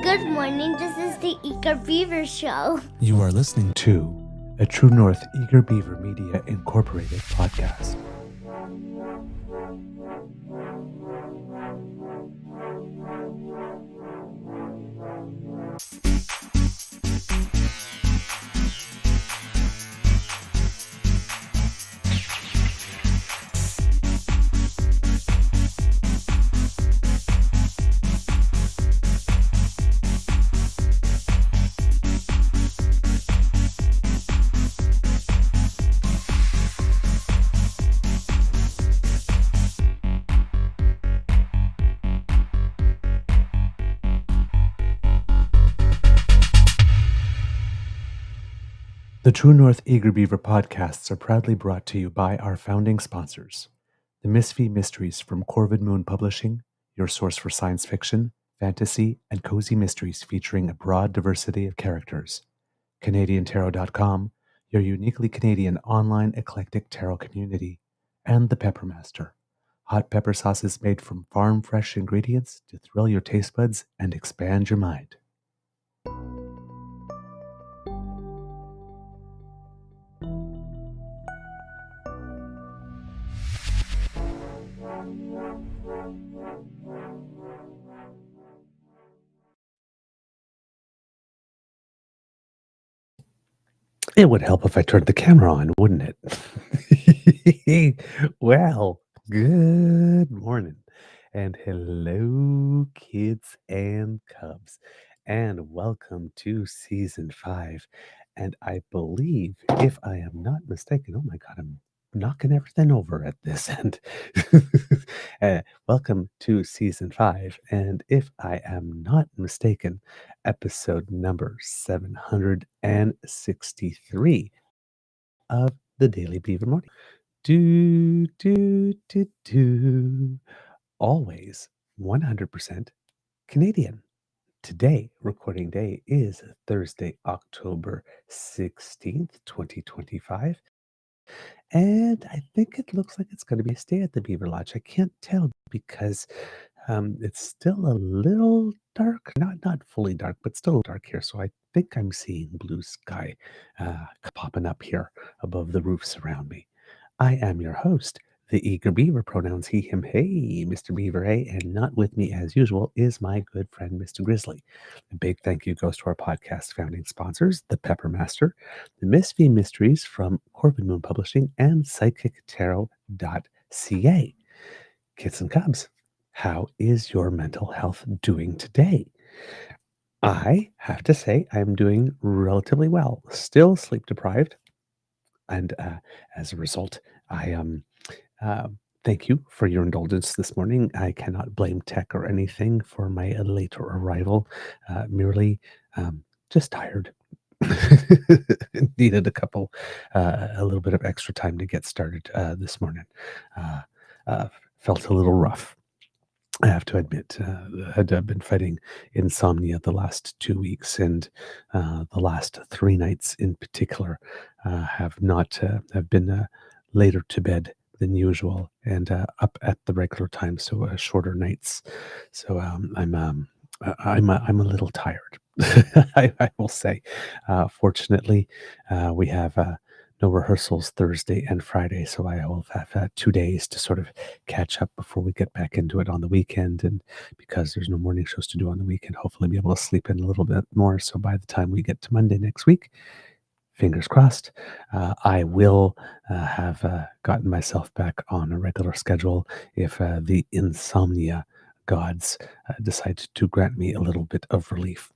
Good morning, this is the Eager Beaver Show. You are listening to a True North Eager Beaver Media Incorporated podcast. The True North Eager Beaver podcasts are proudly brought to you by our founding sponsors, the Misfit Mysteries from Corvid Moon Publishing, your source for science fiction, fantasy, and cozy mysteries featuring a broad diversity of characters, CanadianTarot.com, your uniquely Canadian online eclectic tarot community, and the Peppermaster, hot pepper sauces made from farm-fresh ingredients to thrill your taste buds and expand your mind. It would help if I turned the camera on, wouldn't it? Well, good morning and hello, kids and cubs, and welcome to season 5. And I believe, if I am not mistaken, oh my God, I'm knocking everything over at this end. Welcome to season 5. And if I am not mistaken, episode number 763 of the Daily Beaver Morning. Do. Always 100% Canadian. Today, recording day is Thursday, October 16th, 2025. And I think it looks like it's going to be a stay at the Beaver Lodge. I can't tell because it's still a little dark, not fully dark, but still dark here. So I think I'm seeing blue sky popping up here above the roofs around me. I am your host, the Eager Beaver, pronouns he, him, hey, Mr. Beaver, A, and not with me as usual is my good friend, Mr. Grizzly. A big thank you goes to our podcast founding sponsors, the Peppermaster, the Misfit Mysteries from Corvid Moon Publishing, and PsychicTarot.ca. Kids and cubs, how is your mental health doing today? I have to say I'm doing relatively well, still sleep deprived, and as a result, I uh, thank you for your indulgence this morning. I cannot blame tech or anything for my later arrival. Merely just tired. Needed a little bit of extra time to get started this morning. Felt a little rough. I have to admit, had been fighting insomnia the last 2 weeks, and the last 3 nights in particular have not have been later to bed than usual and up at the regular time, so shorter nights. So I'm a little tired. I will say. Fortunately, we have no rehearsals Thursday and Friday, so I will have 2 days to sort of catch up before we get back into it on the weekend. And because there's no morning shows to do on the weekend, hopefully be able to sleep in a little bit more. So by the time we get to Monday next week, fingers crossed, I will have gotten myself back on a regular schedule if the insomnia gods decide to grant me a little bit of relief.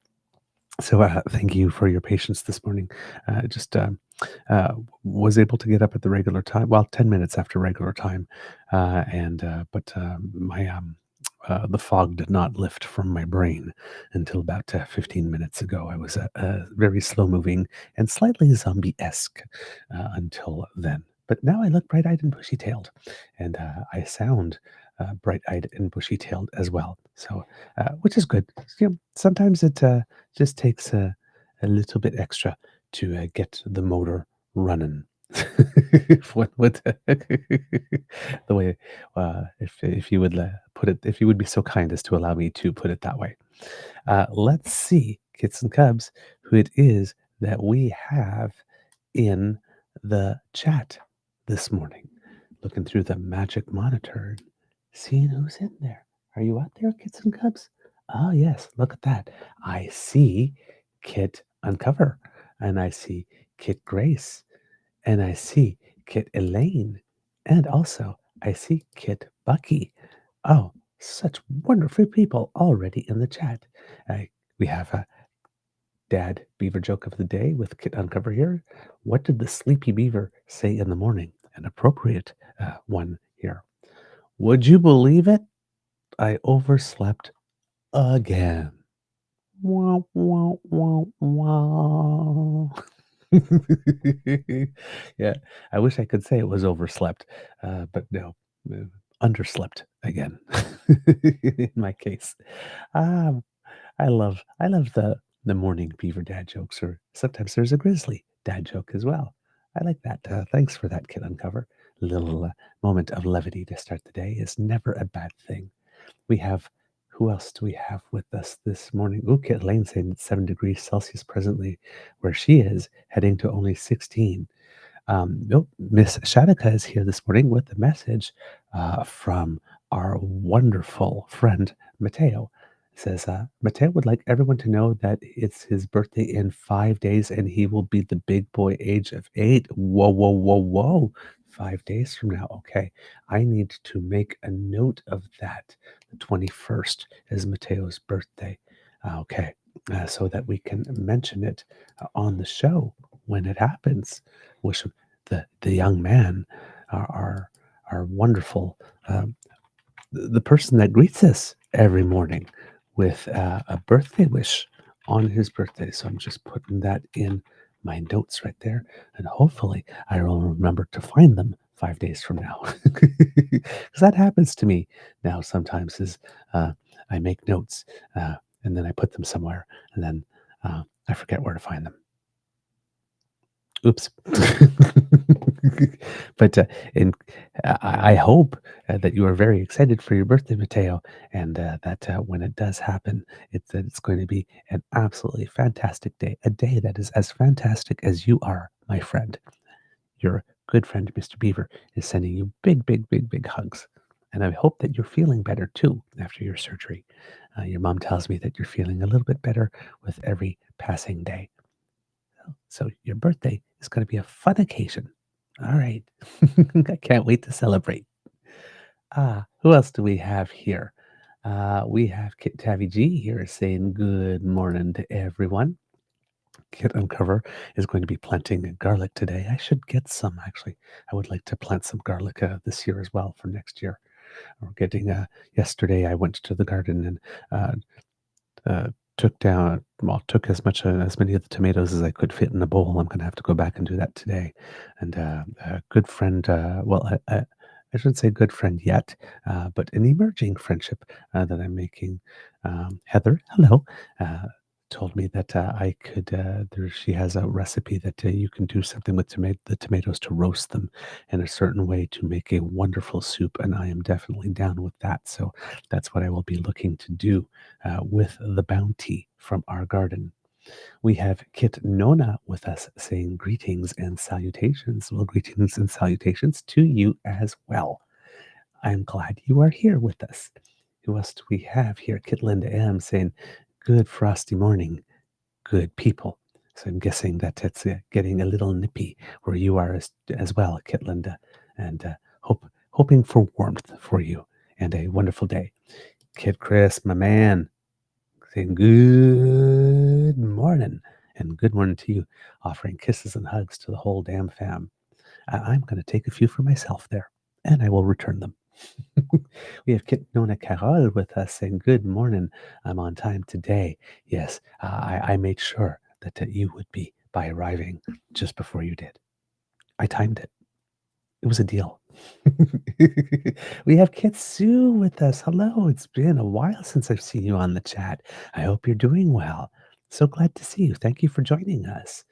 So thank you for your patience this morning. Just was able to get up at the regular time, well, 10 minutes after regular time, but my the fog did not lift from my brain until about 15 minutes ago. I was very slow moving and slightly zombie-esque until then. But now I look bright-eyed and bushy-tailed, and I sound bright-eyed and bushy-tailed as well. So, which is good. Sometimes it just takes a little bit extra to get the motor running. If one would the way, if you would put it, if you would be so kind as to allow me to put it that way. Let's see, kits and cubs, who it is that we have in the chat this morning. Looking through the magic monitor, seeing who's in there. Are you out there, kits and cubs? Oh, yes, look at that. I see Kit Uncover, and I see Kit Grace, and I see Kit Elaine, and also I see Kit Bucky. Oh, such wonderful people already in the chat. Uh, we have a Dad Beaver joke of the day with Kit Uncover here. What did the sleepy beaver say in the morning? An appropriate one here. Would you believe it? I overslept again. Wow, wow, wow, wow. Yeah, I wish I could say it was overslept, but no, uh, underslept again in my case. Ah, I love the morning beaver dad jokes, or sometimes there's a grizzly dad joke as well. I like that. Thanks for that, Kid Uncover. A little moment of levity to start the day is never a bad thing. We have, who else do we have with us this morning? Ooh, Kit Lane saying it's 7 degrees Celsius presently where she is, heading to only 16. Nope, Miss Shadika is here this morning with a message from our wonderful friend Mateo. It says, Mateo would like everyone to know that it's his birthday in 5 days and he will be the big boy age of 8. Whoa, whoa, whoa, whoa. 5 days from now. Okay. I need to make a note of that. The 21st is Mateo's birthday. Okay. So that we can mention it on the show when it happens. Wish the young man, our wonderful, the person that greets us every morning with a birthday wish on his birthday. So I'm just putting that in my notes right there, and hopefully I will remember to find them 5 days from now, because that happens to me now sometimes. Is I make notes and then I put them somewhere, and then I forget where to find them. Oops. But in, I hope that you are very excited for your birthday, Mateo, and that when it does happen, it's going to be an absolutely fantastic day, a day that is as fantastic as you are, my friend. Your good friend, Mr. Beaver, is sending you big, big, big, big hugs. And I hope that you're feeling better too after your surgery. Your mom tells me that you're feeling a little bit better with every passing day. So your birthday is going to be a fun occasion. All right. I can't wait to celebrate. Who else do we have here? We have Kit Tabby G here saying good morning to everyone. Kit Uncover is going to be planting garlic today. I should get some actually. I would like to plant some garlic this year as well for next year. We're getting yesterday I went to the garden and uh, took as many of the tomatoes as I could fit in a bowl. I'm going to have to go back and do that today. And a good friend, I shouldn't say good friend yet, but an emerging friendship that I'm making. Heather, hello. Told me that I could. She has a recipe that you can do something with the tomatoes to roast them in a certain way to make a wonderful soup, and I am definitely down with that. So that's what I will be looking to do with the bounty from our garden. We have Kit Nona with us saying greetings and salutations. Well, greetings and salutations to you as well. I'm glad you are here with us. Who else do we have here? Kit Linda M saying, good frosty morning, good people. So I'm guessing that it's getting a little nippy where you are as well, Kit Linda, and hoping for warmth for you and a wonderful day. Kid Chris, my man, saying good morning and good morning to you, offering kisses and hugs to the whole damn fam. I'm going to take a few for myself there, and I will return them. We have Kit Nona Carol with us saying, good morning. I'm on time today. Yes, I made sure that you would be by arriving just before you did. I timed it. It was a deal. We have Kit Sue with us. Hello. It's been a while since I've seen you on the chat. I hope you're doing well. So glad to see you. Thank you for joining us.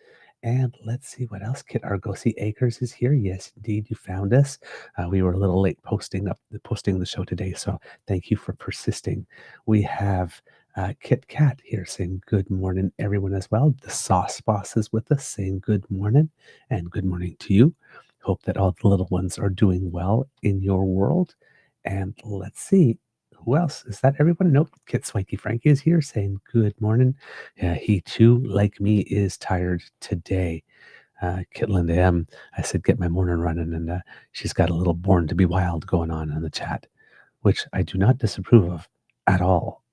And let's see what else. Kit Argosy Acres is here. Yes, indeed, you found us. We were a little late posting the show today, so thank you for persisting. We have Kit Kat here saying good morning, everyone as well. The Sauce Boss is with us saying good morning and good morning to you. Hope that all the little ones are doing well in your world. And let's see. Who else? Is that everyone? Nope. Kit Swanky Frankie is here saying good morning. Yeah, he too, like me, is tired today. Kit Linda M. I said, get my morning running, and she's got a little born to be wild going on in the chat, which I do not disapprove of at all.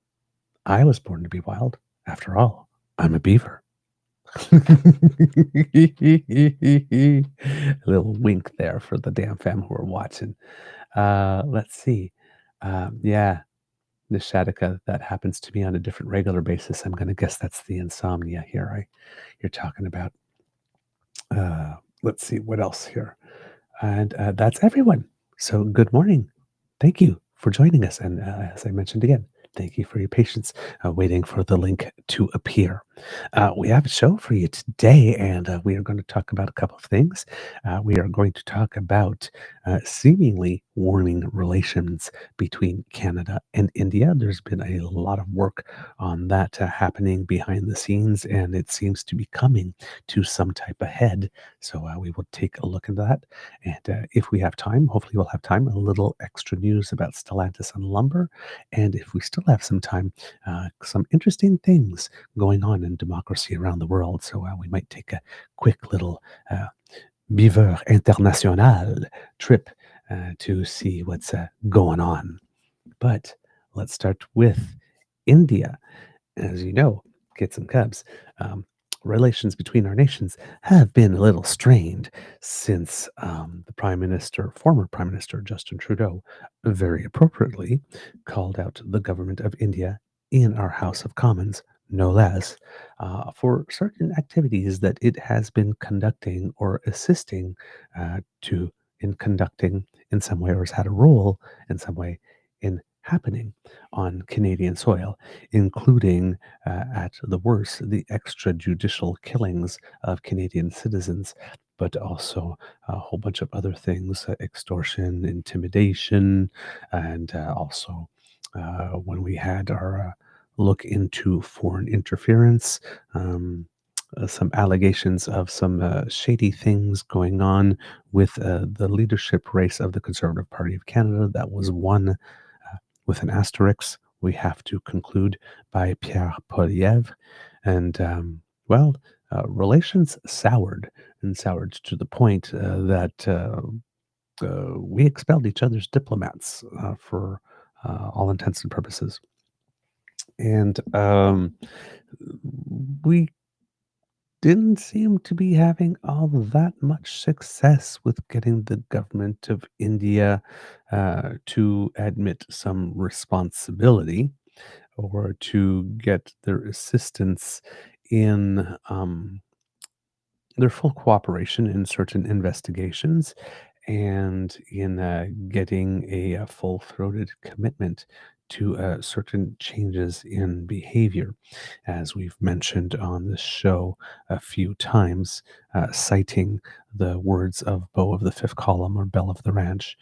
I was born to be wild. After all, I'm a beaver. A little wink there for the DAMFAM who are watching. Let's see. Yeah, the Sciatica, that happens to me on a different regular basis. I'm going to guess that's the insomnia here you're talking about. Let's see what else here. And that's everyone. So good morning. Thank you for joining us. And as I mentioned again, thank you for your patience waiting for the link to appear. We have a show for you today, and we are going to talk about a couple of things. We are going to talk about seemingly warming relations between Canada and India. There's been a lot of work on that happening behind the scenes, and it seems to be coming to some type of head. So we will take a look into that. And if we have time, hopefully we'll have time, a little extra news about Stellantis and lumber. And if we still have some time, some interesting things going on in democracy around the world. So we might take a quick little Beaver International trip to see what's going on. But let's start with India. As you know, kids and cubs, relations between our nations have been a little strained since the former Prime Minister Justin Trudeau, very appropriately called out the government of India in our House of Commons, no less, for certain activities that it has been conducting or assisting to in conducting in some way, or has had a role in some way in happening on Canadian soil, including at the worst, the extrajudicial killings of Canadian citizens, but also a whole bunch of other things, extortion, intimidation, and also when we had our look into foreign interference. Some allegations of some shady things going on with the leadership race of the Conservative Party of Canada that was won with an asterisk, we have to conclude, by Pierre Poilievre. And, relations soured and soured to the point that we expelled each other's diplomats for all intents and purposes. And we didn't seem to be having all that much success with getting the government of India to admit some responsibility or to get their assistance in their full cooperation in certain investigations and in getting a full-throated commitment to certain changes in behavior, as we've mentioned on this show a few times, citing the words of Beau of the Fifth Column or Belle of the Ranch,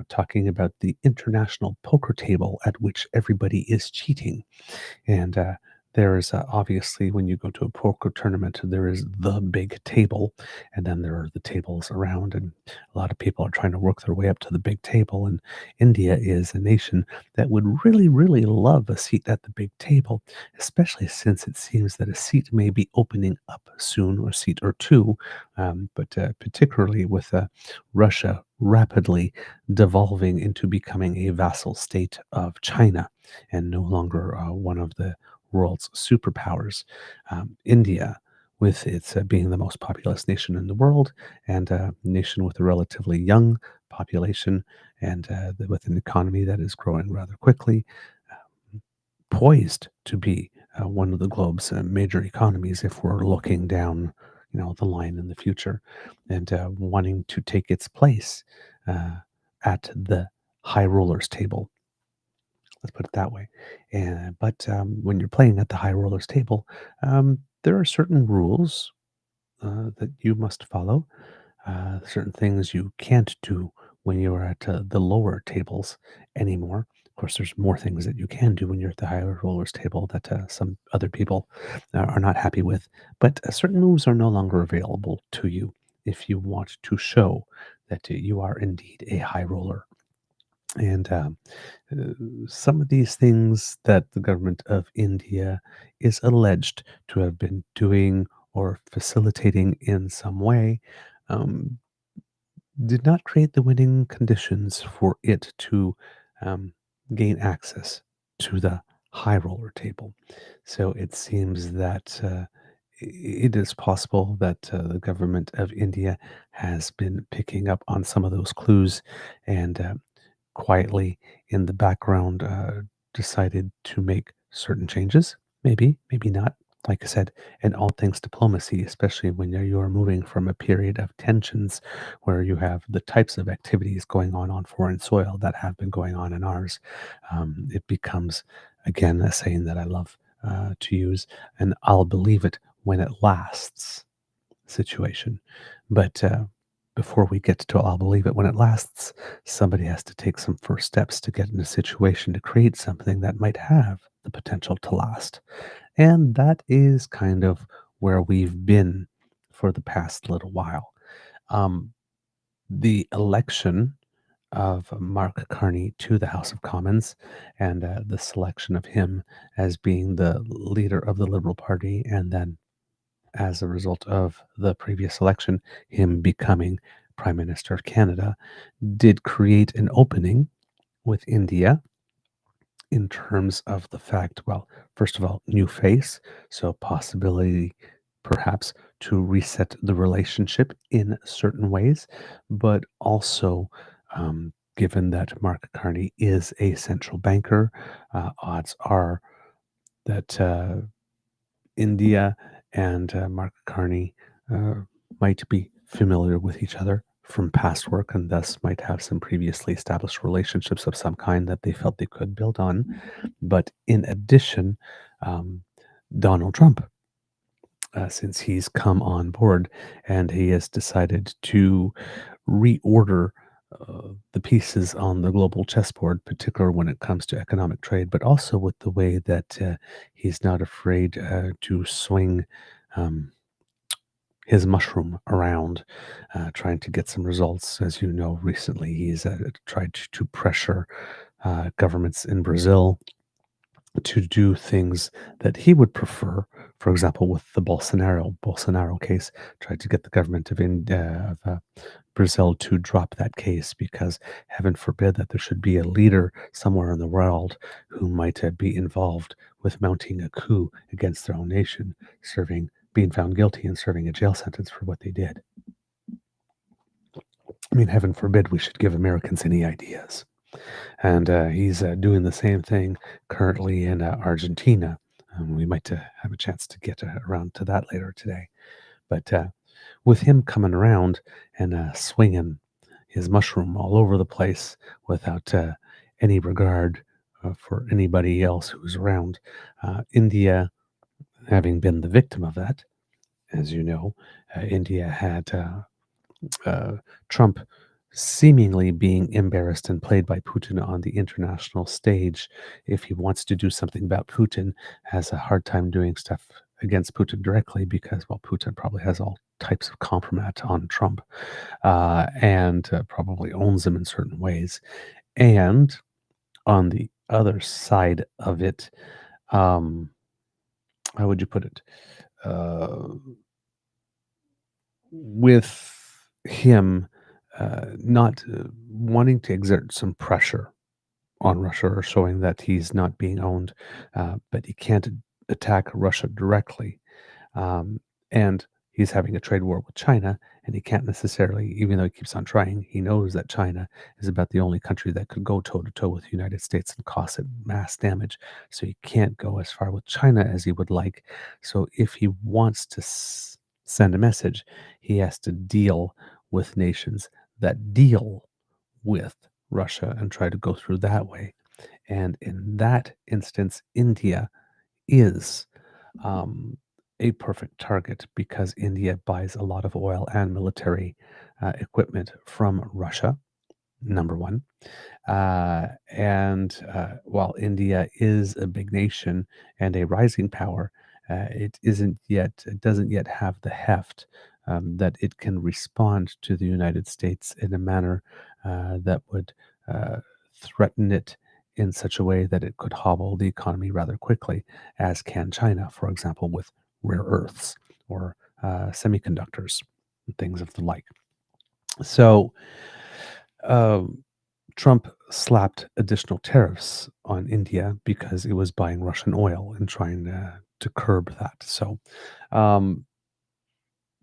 talking about the international poker table at which everybody is cheating. And there is obviously, when you go to a poker tournament, there is the big table, and then there are the tables around, and a lot of people are trying to work their way up to the big table. And India is a nation that would really, really love a seat at the big table, especially since it seems that a seat may be opening up soon, or a seat or two, but particularly with Russia rapidly devolving into becoming a vassal state of China and no longer one of the world's superpowers. India, with its being the most populous nation in the world and a nation with a relatively young population and with an economy that is growing rather quickly, poised to be one of the globe's major economies if we're looking down, the line in the future, and wanting to take its place at the high rollers table. Let's put it that way. But when you're playing at the high rollers table, there are certain rules that you must follow, certain things you can't do when you're at the lower tables anymore. Of course, there's more things that you can do when you're at the higher rollers table that some other people are not happy with. But certain moves are no longer available to you if you want to show that you are indeed a high roller. And uh, some of these things that the government of India is alleged to have been doing or facilitating in some way um, did not create the winning conditions for it to um, gain access to the high roller table. So it seems that it is possible that the government of India has been picking up on some of those clues and quietly in the background decided to make certain changes. Maybe, maybe not. Like I said, in all things diplomacy, especially when you're moving from a period of tensions where you have the types of activities going on foreign soil that have been going on in ours, it becomes, again, a saying that I love to use, and I'll believe it when it lasts situation. But before we get to I'll believe it when it lasts, somebody has to take some first steps to get in a situation to create something that might have the potential to last. And that is kind of where we've been for the past little while. Um, the election of Mark Carney to the House of Commons and the selection of him as being the leader of the Liberal Party and then as a result of the previous election, him becoming Prime Minister of Canada, did create an opening with India in terms of the fact, well, first of all, new face, so possibility perhaps to reset the relationship in certain ways, but also given that Mark Carney is a central banker, odds are that India and Mark Carney uh, might be familiar with each other from past work and thus might have some previously established relationships of some kind that they felt they could build on. But in addition, um, Donald Trump, since he's come on board and he has decided to reorder the pieces on the global chessboard, particularly when it comes to economic trade, but also with the way that he's not afraid to swing um, his mushroom around, trying to get some results. As you know, recently he's tried to pressure governments in Brazil to do things that he would prefer. For example, with the Bolsonaro case, tried to get the government of India, of Brazil to drop that case because heaven forbid that there should be a leader somewhere in the world who might be involved with mounting a coup against their own nation, being found guilty and serving a jail sentence for what they did. I mean, heaven forbid we should give Americans any ideas. And he's doing the same thing currently in Argentina. We might have a chance to get around to that later today. But with him coming around and swinging his mushroom all over the place without any regard for anybody else who's around, India having been the victim of that, as you know, India had Trump seemingly being embarrassed and played by Putin on the international stage. If he wants to do something about Putin, has a hard time doing stuff against Putin directly because, well, Putin probably has all types of compromat on Trump and probably owns him in certain ways. And on the other side of it, um, how would you put it? Uh, with him not wanting to exert some pressure on Russia or showing that he's not being owned, but he can't attack Russia directly. And he's having a trade war with China, and he can't necessarily, even though he keeps on trying, he knows that China is about the only country that could go toe to toe with the United States and cause it mass damage. So he can't go as far with China as he would like. So if he wants to send a message, he has to deal with nations that deal with Russia and try to go through that way. And in that instance, India is. Um, a perfect target because India buys a lot of oil and military equipment from Russia, number one. And while India is a big nation and a rising power, it doesn't yet have the heft that it can respond to the United States in a manner that would uh, threaten it in such a way that it could hobble the economy rather quickly, as can China, for example, with rare earths or semiconductors and things of the like. So, um, Trump slapped additional tariffs on India because it was buying Russian oil and trying to curb that. So, um,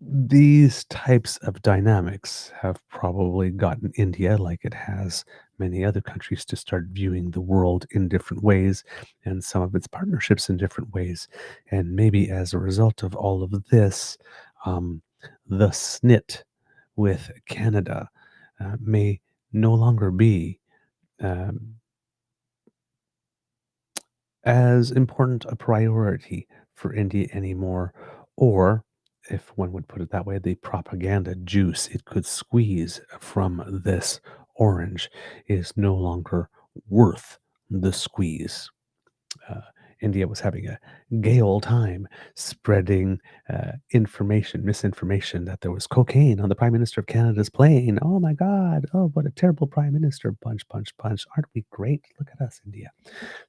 these types of dynamics have probably gotten India, like it has many other countries, to start viewing the world in different ways and some of its partnerships in different ways. And maybe as a result of all of this, um, the snit with Canada may no longer be um, as important a priority for India anymore, or if one would put it that way, the propaganda juice it could squeeze from this orange is no longer worth the squeeze. uh, India was having a gay old time spreading misinformation that there was cocaine on the Prime Minister of Canada's plane. Oh my God. Oh, what a terrible Prime Minister. Punch, punch, punch. Aren't we great? Look at us, India.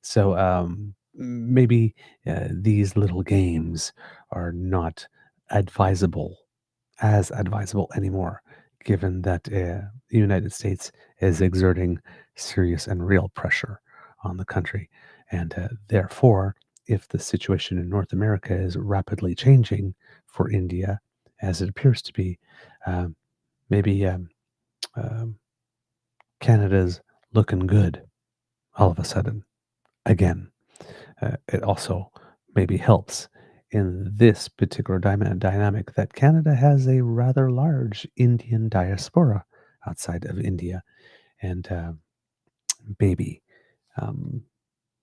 So maybe these little games are not advisable advisable anymore, given that the United States is exerting serious and real pressure on the country. And therefore, if the situation in North America is rapidly changing for India, as it appears to be, um, maybe um, Canada's looking good all of a sudden again. It also maybe helps in this particular dynamic that Canada has a rather large Indian diaspora outside of India, and maybe, um,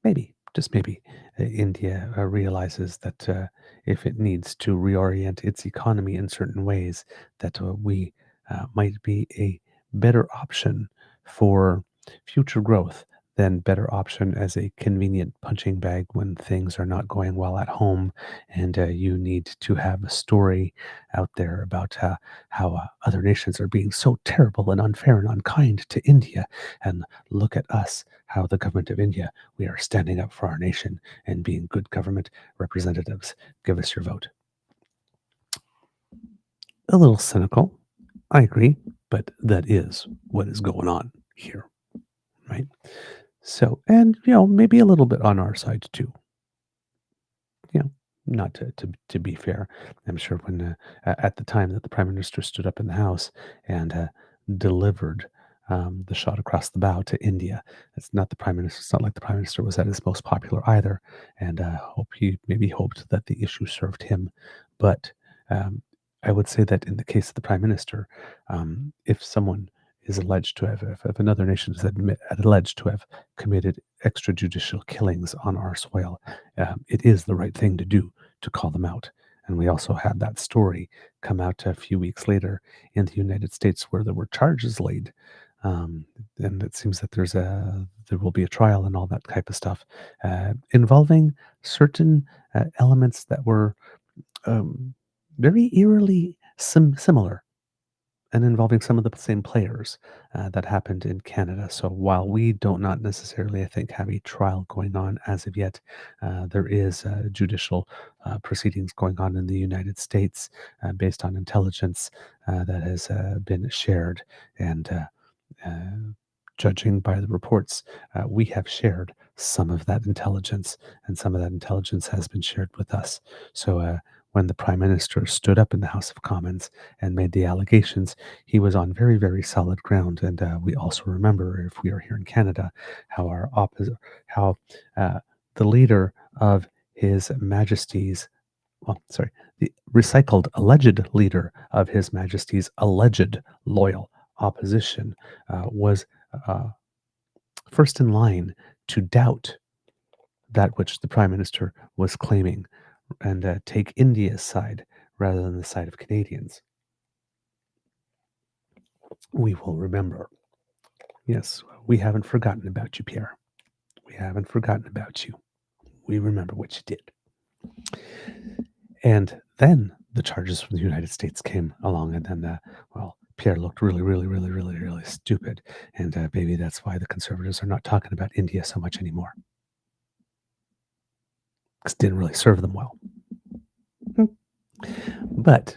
maybe just maybe, India realizes that if it needs to reorient its economy in certain ways, that we might be a better option for future growth than better option as a convenient punching bag when things are not going well at home, and you need to have a story out there about how other nations are being so terrible and unfair and unkind to India, and look at us, how the government of India, we are standing up for our nation and being good government representatives. Give us your vote. A little cynical, I agree, but that is what is going on here, right? So, and maybe a little bit on our side too. You know, not to be fair, I'm sure when at the time that the prime minister stood up in the House and delivered the shot across the bow to India, it's not the prime minister. It's not like the prime minister was at his most popular either, and hope he maybe hoped that the issue served him, but um, I would say that in the case of the prime minister, if someone is alleged to have, if another nation is alleged to have committed extrajudicial killings on our soil, it is the right thing to do to call them out. And we also had that story come out a few weeks later in the United States where there were charges laid. Um, and it seems that there will be a trial and all that type of stuff involving certain elements that were um, very eerily similar and involving some of the same players that happened in Canada. So while we don't not necessarily, I think, have a trial going on as of yet, there is judicial proceedings going on in the United States based on intelligence that has been shared. And judging by the reports, we have shared some of that intelligence, and some of that intelligence has been shared with us. So when the Prime Minister stood up in the House of Commons and made the allegations, he was on very, very solid ground. And we also remember, if we are here in Canada, how how uh, the leader of His Majesty's, well, sorry, the recycled alleged leader of His Majesty's alleged loyal opposition was uh, first in line to doubt that which the Prime Minister was claiming and take India's side rather than the side of Canadians. We will remember. Yes, we haven't forgotten about you, Pierre. We haven't forgotten about you. We remember what you did. And then the charges from the United States came along, and then, well, Pierre looked really, really, really, really, really stupid. And maybe that's why the conservatives are not talking about India so much anymore. Because it didn't really serve them well. But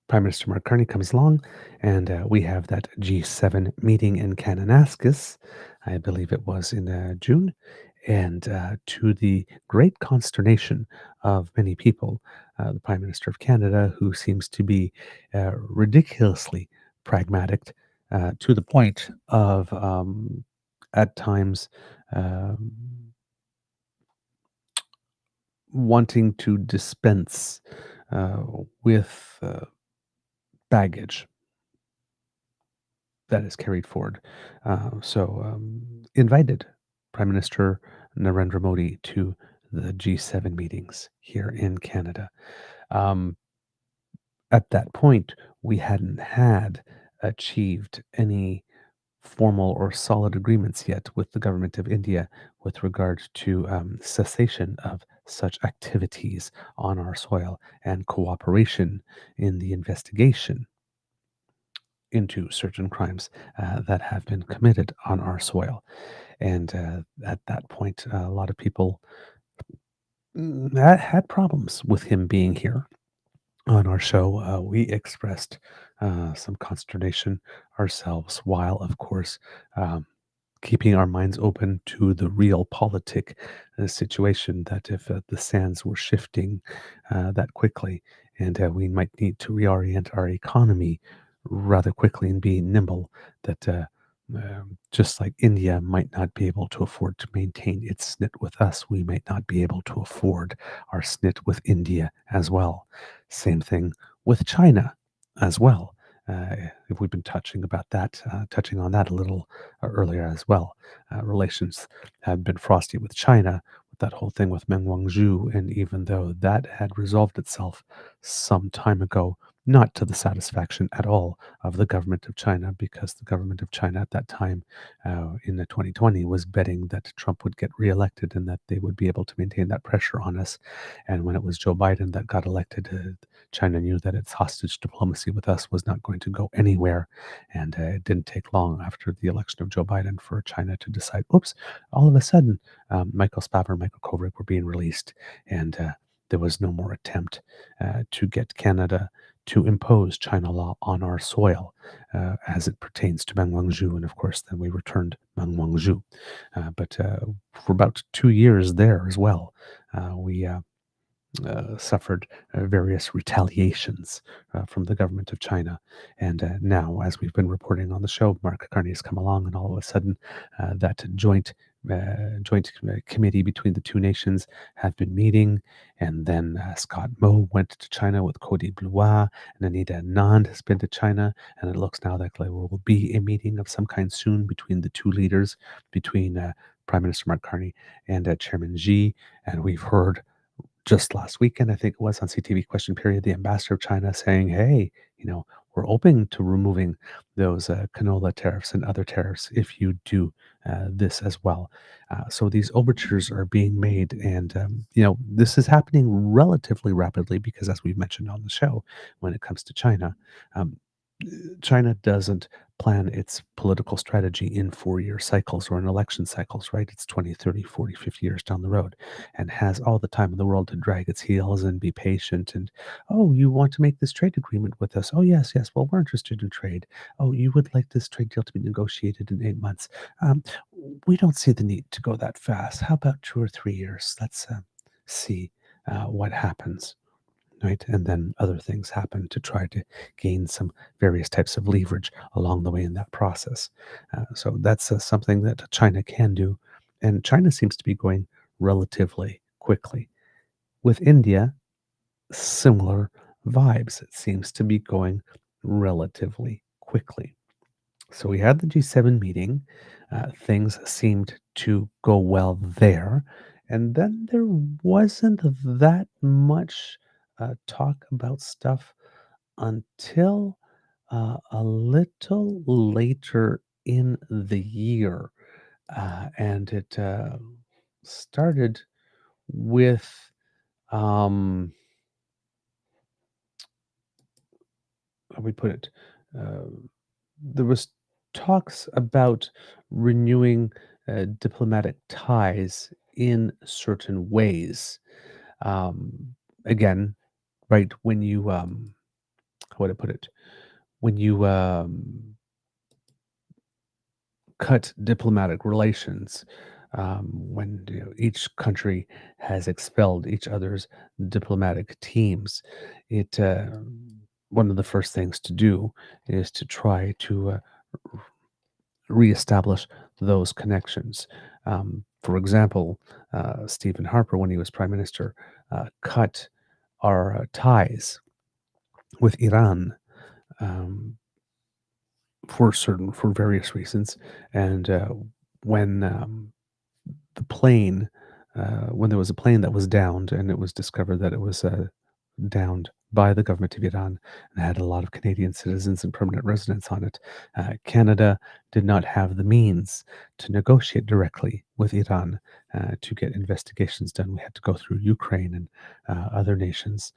Prime Minister Mark Carney comes along, and we have that G7 meeting in Kananaskis. I believe it was in June. And to the great consternation of many people, the Prime Minister of Canada, who seems to be ridiculously pragmatic to the point of, at times, um, wanting to dispense uh, with baggage that is carried forward. Invited Prime Minister Narendra Modi to the G7 meetings here in Canada. Um, at that point, we hadn't had achieved any formal or solid agreements yet with the government of India with regard to cessation of such activities on our soil and cooperation in the investigation into certain crimes that have been committed on our soil. And at that point, a lot of people had problems with him being here on our show. We expressed some consternation ourselves, while, of course, um, keeping our minds open to the real politic situation that if the sands were shifting that quickly, and we might need to reorient our economy rather quickly and be nimble, that just like India might not be able to afford to maintain its SNIT with us, we might not be able to afford our SNIT with India as well. Same thing with China as well. If we've been touching on that a little earlier as well. Relations have been frosty with China with that whole thing with Meng Wanzhou, and even though that had resolved itself some time ago, not to the satisfaction at all of the government of China, because the government of China at that time, in the 2020, was betting that Trump would get reelected and that they would be able to maintain that pressure on us. And when it was Joe Biden that got elected, China knew that its hostage diplomacy with us was not going to go anywhere. And it didn't take long after the election of Joe Biden for China to decide, oops, all of a sudden, Michael Spavor and Michael Kovrig were being released. And there was no more attempt to get Canada to impose China law on our soil as it pertains to Meng Wanzhou. And of course, then we returned Meng Wanzhou. But for about 2 years there as well, we suffered various retaliations from the government of China. And now, as we've been reporting on the show, Mark Carney has come along, and all of a sudden, that joint committee between the two nations have been meeting. And then Scott Moe went to China with Cody Blois, and Anita Anand has been to China. And it looks now like there will be a meeting of some kind soon between the two leaders, between Prime Minister Mark Carney and Chairman Xi. And we've heard just last weekend, I think it was on CTV Question Period, the ambassador of China saying, hey, we're open to removing those canola tariffs and other tariffs if you do this as well. So these overtures are being made, and this is happening relatively rapidly because, as we've mentioned on the show, when it comes to China, um, China doesn't plan its political strategy in 4-year cycles or in election cycles, right? It's 20, 30, 40, 50 years down the road, and has all the time in the world to drag its heels and be patient. And, oh, you want to make this trade agreement with us? Oh, yes, yes. Well, we're interested in trade. Oh, you would like this trade deal to be negotiated in 8 months. Um, we don't see the need to go that fast. How about 2 or 3 years? Let's see what happens, right? And then other things happen to try to gain some various types of leverage along the way in that process. So that's something that China can do. And China seems to be going relatively quickly. With India, similar vibes. It seems to be going relatively quickly. So we had the G7 meeting. Things seemed to go well there. And then there wasn't that much talk about stuff until a little later in the year. And it started with, um, how we put it, uh, there was talks about renewing diplomatic ties in certain ways. Um, Again, right when you, how would I put it, when you cut diplomatic relations, when each country has expelled each other's diplomatic teams, it one of the first things to do is to try to reestablish those connections. For example, Stephen Harper, when he was prime minister, cut our ties with Iran, um, for various reasons, and when when there was a plane that was downed, and it was discovered that it was downed by the government of Iran and had a lot of Canadian citizens and permanent residents on it. Canada did not have the means to negotiate directly with Iran to get investigations done. We had to go through Ukraine and other nations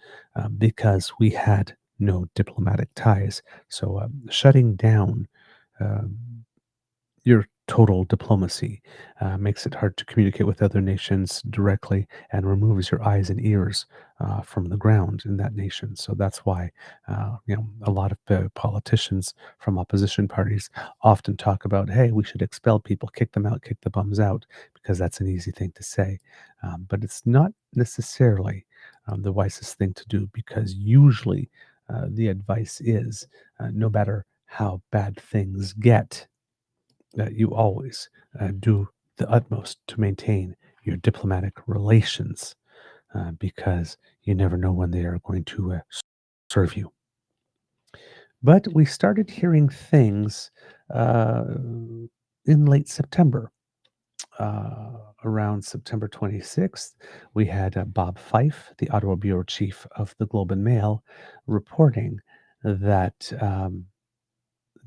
because we had no diplomatic ties. So shutting down um, your total diplomacy makes it hard to communicate with other nations directly and removes your eyes and ears from the ground in that nation. So that's why a lot of politicians from opposition parties often talk about, hey, we should expel people, kick them out, kick the bums out, because that's an easy thing to say. But it's not necessarily the wisest thing to do, because usually the advice is no matter how bad things get, that you always do the utmost to maintain your diplomatic relations, because you never know when they are going to serve you. But we started hearing things uh, in late September. Around September 26th, we had Bob Fife, the Ottawa bureau chief of the Globe and Mail, reporting that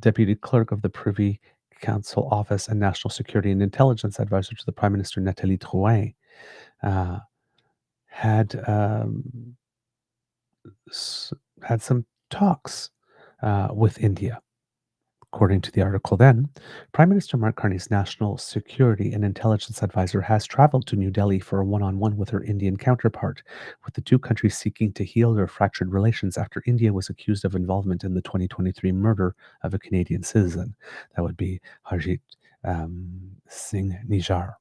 Deputy Clerk of the Privy Council Office and National Security and Intelligence Advisor to the Prime Minister, Nathalie Drouin, uh, had had some talks with India. According to the article, then, Prime Minister Mark Carney's National Security and Intelligence Advisor has traveled to New Delhi for a one on one with her Indian counterpart, with the two countries seeking to heal their fractured relations after India was accused of involvement in the 2023 murder of a Canadian citizen. That would be Harjit Singh Nijjar.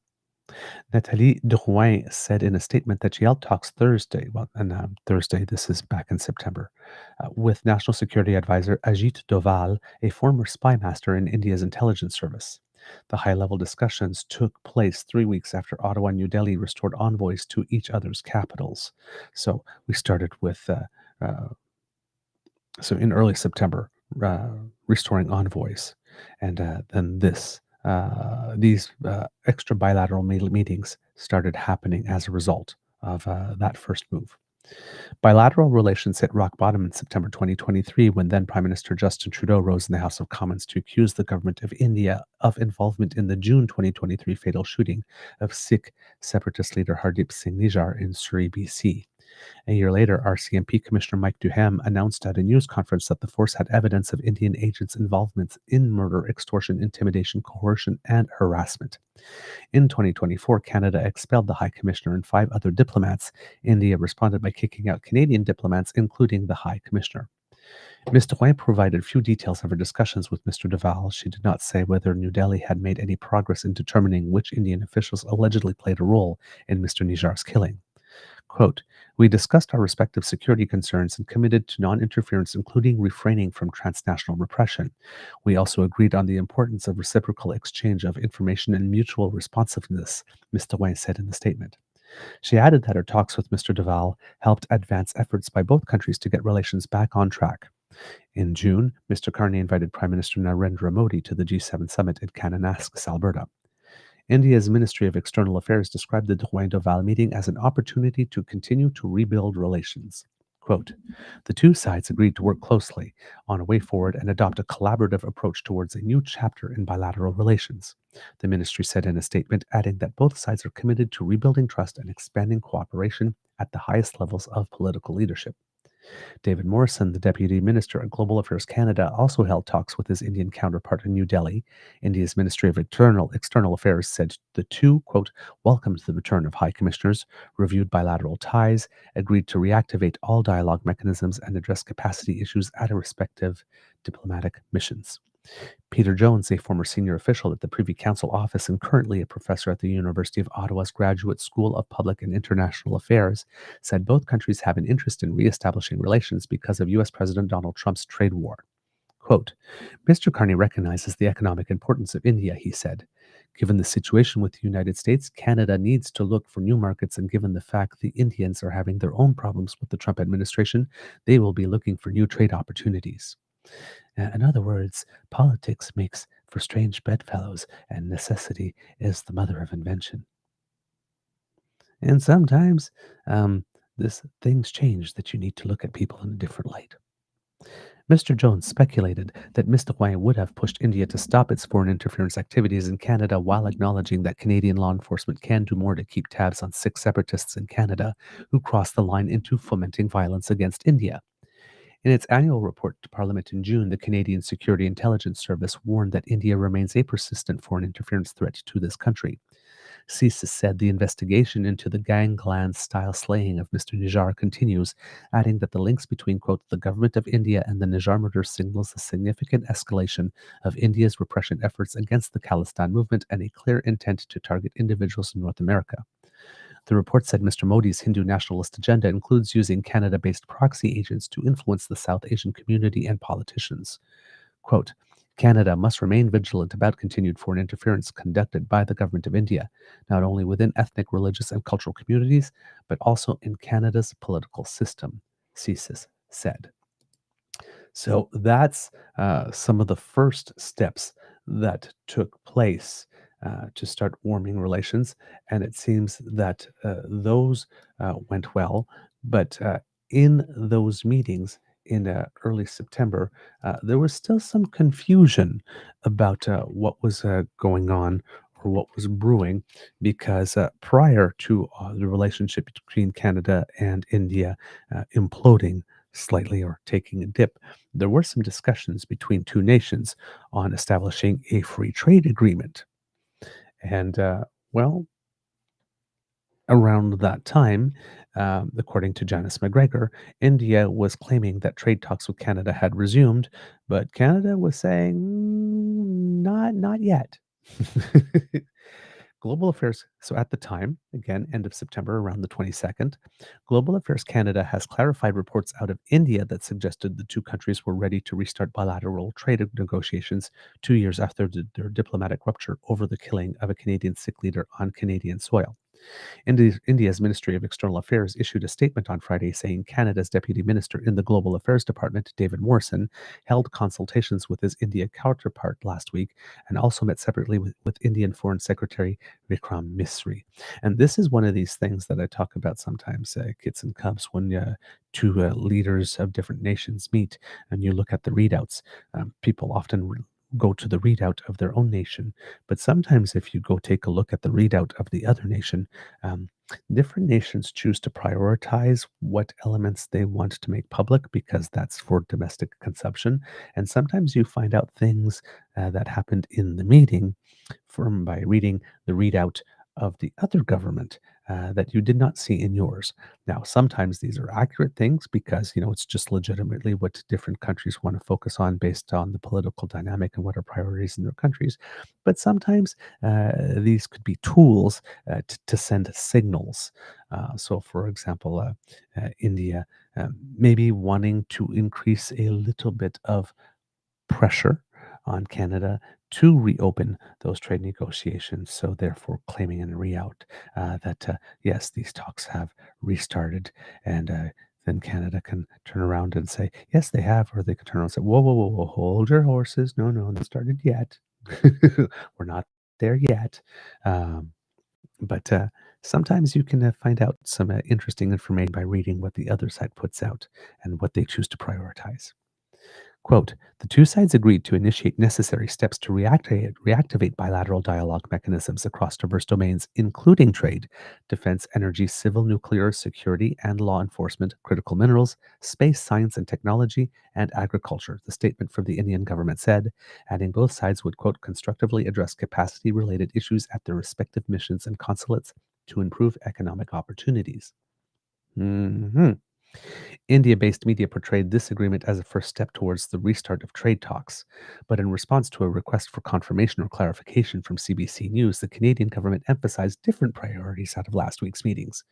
Nathalie Drouin said in a statement that she held talks Thursday, Thursday, this is back in September, with National Security Advisor Ajit Doval, a former spy master in India's intelligence service. The high level discussions took place 3 weeks after Ottawa and New Delhi restored envoys to each other's capitals. So we started with uh, so in early September, uh, restoring envoys, and then these extra bilateral meetings started happening as a result of that first move. Bilateral relations hit rock bottom in September 2023 when then Prime Minister Justin Trudeau rose in the House of Commons to accuse the government of India of involvement in the June 2023 fatal shooting of Sikh separatist leader Hardeep Singh Nijjar in Surrey, BC. A year later, RCMP Commissioner Mike Duham announced at a news conference that the force had evidence of Indian agents' involvement in murder, extortion, intimidation, coercion, and harassment. In 2024, Canada expelled the High Commissioner and 5 other diplomats. India responded by kicking out Canadian diplomats, including the High Commissioner. Ms. Drouin provided few details of her discussions with Mr. Doval. She did not say whether New Delhi had made any progress in determining which Indian officials allegedly played a role in Mr. Nijjar's killing. Quote, we discussed our respective security concerns and committed to non-interference, including refraining from transnational repression. We also agreed on the importance of reciprocal exchange of information and mutual responsiveness, Ms. Drouin said in the statement. She added that her talks with Mr. Doval helped advance efforts by both countries to get relations back on track. In June, Mr. Carney invited Prime Minister Narendra Modi to the G7 summit in Kananaskis, Alberta. India's Ministry of External Affairs described the Drouin-Doval meeting as an opportunity to continue to rebuild relations. Quote, the two sides agreed to work closely on a way forward and adopt a collaborative approach towards a new chapter in bilateral relations, the ministry said in a statement, adding that both sides are committed to rebuilding trust and expanding cooperation at the highest levels of political leadership. David Morrison, the Deputy Minister at Global Affairs Canada, also held talks with his Indian counterpart in New Delhi. India's Ministry of External Affairs said the two, quote, welcomed the return of high commissioners, reviewed bilateral ties, agreed to reactivate all dialogue mechanisms, and address capacity issues at respective diplomatic missions. Peter Jones, a former senior official at the Privy Council office and currently a professor at the University of Ottawa's Graduate School of Public and International Affairs, said both countries have an interest in reestablishing relations because of U.S. President Donald Trump's trade war. Quote, Mr. Carney recognizes the economic importance of India, he said. Given the situation with the United States, Canada needs to look for new markets, and given the fact the Indians are having their own problems with the Trump administration, they will be looking for new trade opportunities. In other words, politics makes for strange bedfellows, and necessity is the mother of invention. And sometimes this things change that you need to look at people in a different light. Mr. Jones speculated that Mr. Drouin would have pushed India to stop its foreign interference activities in Canada while acknowledging that Canadian law enforcement can do more to keep tabs on 6 separatists in Canada who crossed the line into fomenting violence against India. In its annual report to Parliament in June, the Canadian Security Intelligence Service warned that India remains a persistent foreign interference threat to this country. CSIS said the investigation into the gangland-style slaying of Mr. Nijar continues, adding that the links between, quote, the government of India and the Nijar murder signals a significant escalation of India's repression efforts against the Khalistan movement and a clear intent to target individuals in North America. The report said Mr. Modi's Hindu nationalist agenda includes using Canada-based proxy agents to influence the South Asian community and politicians. Quote, Canada must remain vigilant about continued foreign interference conducted by the government of India, not only within ethnic, religious, and cultural communities, but also in Canada's political system, CSIS said. So that's some of the first steps that took place to start warming relations. And it seems that those went well. But in those meetings in early September, there was still some confusion about what was going on or what was brewing, because prior to the relationship between Canada and India imploding slightly or taking a dip, there were some discussions between two nations on establishing a free trade agreement. And, well, around that time, according to Janice McGregor, India was claiming that trade talks with Canada had resumed, but Canada was saying, not yet. Global Affairs, so at the time, again, end of September, around the 22nd, Global Affairs Canada has clarified reports out of India that suggested the two countries were ready to restart bilateral trade negotiations 2 years after their diplomatic rupture over the killing of a Canadian Sikh leader on Canadian soil. India's Ministry of External Affairs issued a statement on Friday saying Canada's Deputy Minister in the Global Affairs Department, David Morrison, held consultations with his India counterpart last week and also met separately with Indian Foreign Secretary Vikram Misri. And this is one of these things that I talk about sometimes, kits and cubs, when two leaders of different nations meet and you look at the readouts. People often go to the readout of their own nation. But sometimes, if you go take a look at the readout of the other nation, different nations choose to prioritize what elements they want to make public because that's for domestic consumption. And sometimes you find out things that happened in the meeting by reading the readout of the other government that you did not see in yours. Now, sometimes these are accurate things because, it's just legitimately what different countries want to focus on based on the political dynamic and what are priorities in their countries. But sometimes these could be tools to send signals. So, for example, India maybe wanting to increase a little bit of pressure on Canada to reopen those trade negotiations. So, therefore, claiming in a reout that, yes, these talks have restarted. And then Canada can turn around and say, yes, they have. Or they can turn around and say, whoa, whoa, whoa, whoa, hold your horses. No, no, not started yet. We're not there yet. Um, but sometimes you can find out some interesting information by reading what the other side puts out and what they choose to prioritize. Quote, the two sides agreed to initiate necessary steps to reactivate bilateral dialogue mechanisms across diverse domains, including trade, defense, energy, civil, nuclear, security, and law enforcement, critical minerals, space, science and technology, and agriculture, the statement from the Indian government said, adding both sides would, quote, constructively address capacity related issues at their respective missions and consulates to improve economic opportunities. Mhm. India based media portrayed this agreement as a first step towards the restart of trade talks. But in response to a request for confirmation or clarification from CBC News, the Canadian government emphasized different priorities out of last week's meetings.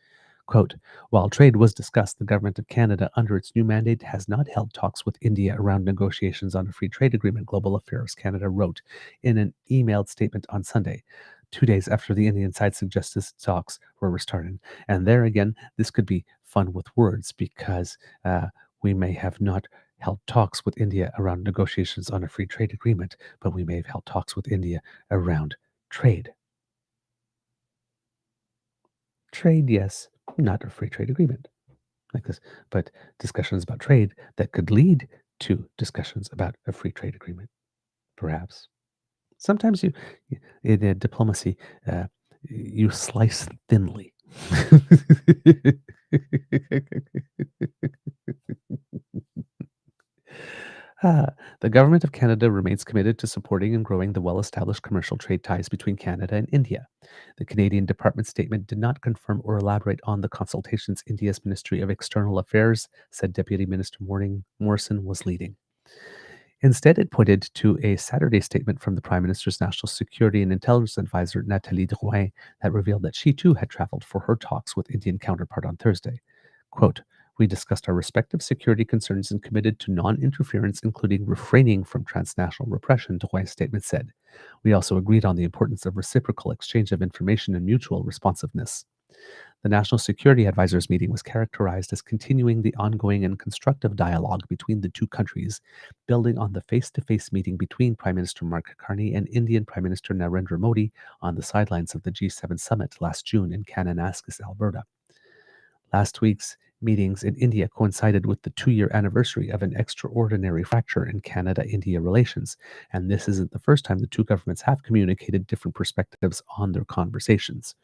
Quote, while trade was discussed, the Government of Canada, under its new mandate, has not held talks with India around negotiations on a free trade agreement, Global Affairs Canada wrote in an emailed statement on Sunday, 2 days after the Indian side suggested talks were restarted. And there again, this could be fun with words because we may have not held talks with India around negotiations on a free trade agreement, but we may have held talks with India around trade. Trade, yes, not a free trade agreement like this, but discussions about trade that could lead to discussions about a free trade agreement, perhaps. Sometimes in diplomacy, you slice thinly. The Government of Canada remains committed to supporting and growing the well established commercial trade ties between Canada and India. The Canadian Department statement did not confirm or elaborate on the consultations India's Ministry of External Affairs said Deputy Minister Morrison was leading. Instead, it pointed to a Saturday statement from the Prime Minister's National Security and Intelligence Advisor, Nathalie Drouin, that revealed that she too had traveled for her talks with Indian counterpart on Thursday. Quote, we discussed our respective security concerns and committed to non interference, including refraining from transnational repression, Drouin's statement said. We also agreed on the importance of reciprocal exchange of information and mutual responsiveness. The National Security Advisors meeting was characterized as continuing the ongoing and constructive dialogue between the two countries, building on the face to face meeting between Prime Minister Mark Carney and Indian Prime Minister Narendra Modi on the sidelines of the G7 summit last June in Kananaskis, Alberta. Last week's meetings in India coincided with the 2-year anniversary of an extraordinary fracture in Canada India relations, and this isn't the first time the two governments have communicated different perspectives on their conversations.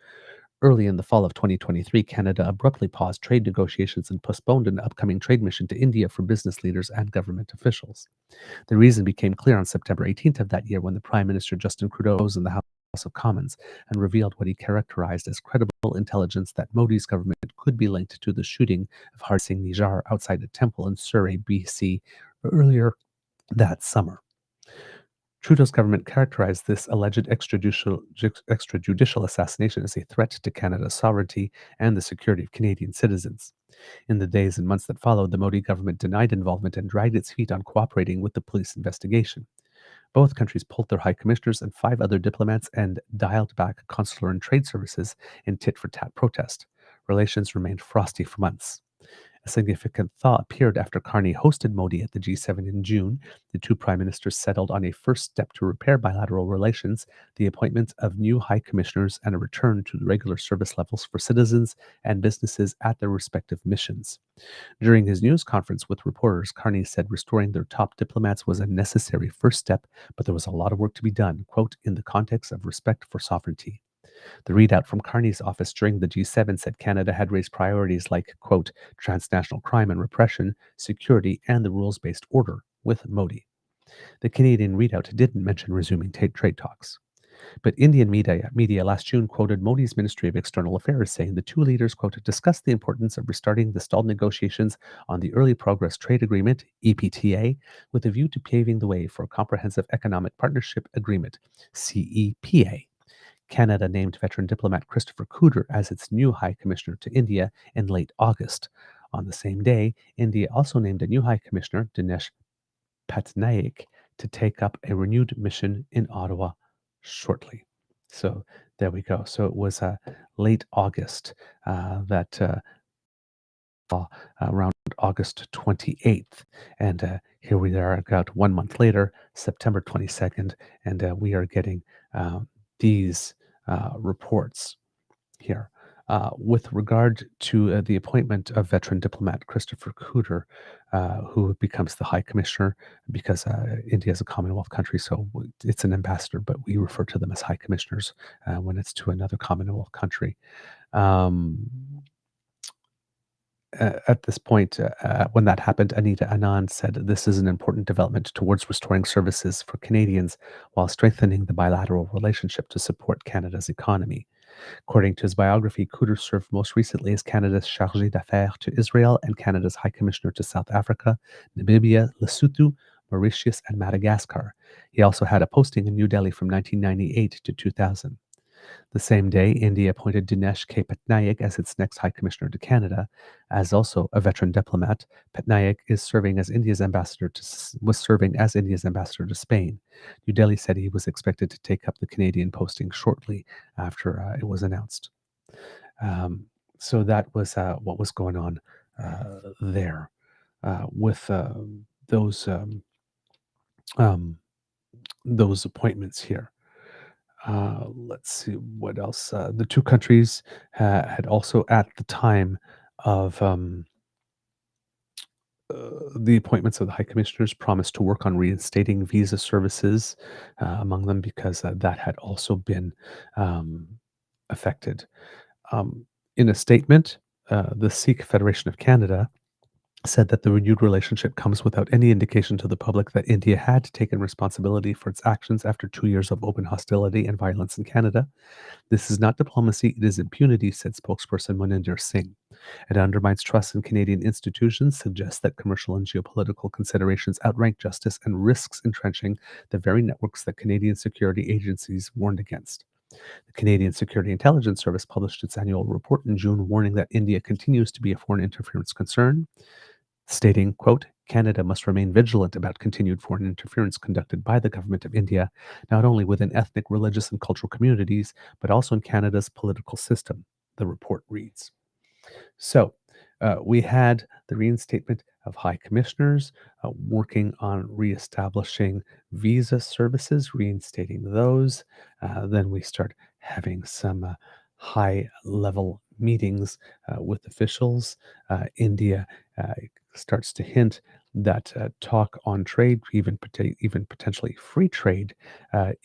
Early in the fall of 2023, Canada abruptly paused trade negotiations and postponed an upcoming trade mission to India for business leaders and government officials. The reason became clear on September 18th of that year when the Prime Minister Justin Trudeau was in the House of Commons and revealed what he characterized as credible intelligence that Modi's government could be linked to the shooting of Har Singh Nijjar outside a temple in Surrey, BC, earlier that summer. Trudeau's government characterized this alleged extrajudicial assassination as a threat to Canada's sovereignty and the security of Canadian citizens. In the days and months that followed, the Modi government denied involvement and dragged its feet on cooperating with the police investigation. Both countries pulled their high commissioners and 5 other diplomats and dialed back consular and trade services in tit-for-tat protest. Relations remained frosty for months. A significant thaw appeared after Carney hosted Modi at the G7 in June. The two prime ministers settled on a first step to repair bilateral relations, the appointment of new high commissioners and a return to the regular service levels for citizens and businesses at their respective missions. During his news conference with reporters, Carney said restoring their top diplomats was a necessary first step, but there was a lot of work to be done, quote, in the context of respect for sovereignty. The readout from Carney's office during the G7 said Canada had raised priorities like, quote, transnational crime and repression, security, and the rules-based order with Modi. The Canadian readout didn't mention resuming trade talks. But Indian media last June quoted Modi's Ministry of External Affairs saying the two leaders, quote, discussed the importance of restarting the stalled negotiations on the Early Progress Trade Agreement, EPTA, with a view to paving the way for a Comprehensive Economic Partnership Agreement, CEPA. Canada named veteran diplomat Christopher Cooter as its new High Commissioner to India in late August. On the same day, India also named a new High Commissioner, Dinesh Patnaik, to take up a renewed mission in Ottawa shortly. So there we go. So it was late August that around August 28th. And here we are about 1 month later, September 22nd, and we are getting these reports here. With regard to the appointment of veteran diplomat Christopher Cooter, who becomes the High Commissioner, because India is a Commonwealth country, so it's an ambassador, but we refer to them as High Commissioners when it's to another Commonwealth country. Um, at this point, when that happened, Anita Anand said this is an important development towards restoring services for Canadians while strengthening the bilateral relationship to support Canada's economy. According to his biography, Cooter served most recently as Canada's chargé d'affaires to Israel and Canada's High Commissioner to South Africa, Namibia, Lesotho, Mauritius, and Madagascar. He also had a posting in New Delhi from 1998 to 2000. The same day, India appointed Dinesh K. Patnaik as its next High Commissioner to Canada. As also a veteran diplomat, Patnaik was serving as India's ambassador to Spain. New Delhi said he was expected to take up the Canadian posting shortly after it was announced. So that was what was going on there with those appointments here. Let's see what else. The two countries had also, at the time of the appointments of the High Commissioners, promised to work on reinstating visa services among them, because that had also been affected. In a statement, the Sikh Federation of Canada said that the renewed relationship comes without any indication to the public that India had taken responsibility for its actions after 2 years of open hostility and violence in Canada. This is not diplomacy, it is impunity, said spokesperson Moninder Singh. It undermines trust in Canadian institutions, suggests that commercial and geopolitical considerations outrank justice, and risks entrenching the very networks that Canadian security agencies warned against. The Canadian Security Intelligence Service published its annual report in June, warning that India continues to be a foreign interference concern, stating, quote, Canada must remain vigilant about continued foreign interference conducted by the government of India, not only within ethnic, religious, and cultural communities, but also in Canada's political system, the report reads. So we had the reinstatement of high commissioners working on reestablishing visa services, reinstating those. Then we start having some high level meetings with officials. India starts to hint that talk on trade, even potentially free trade,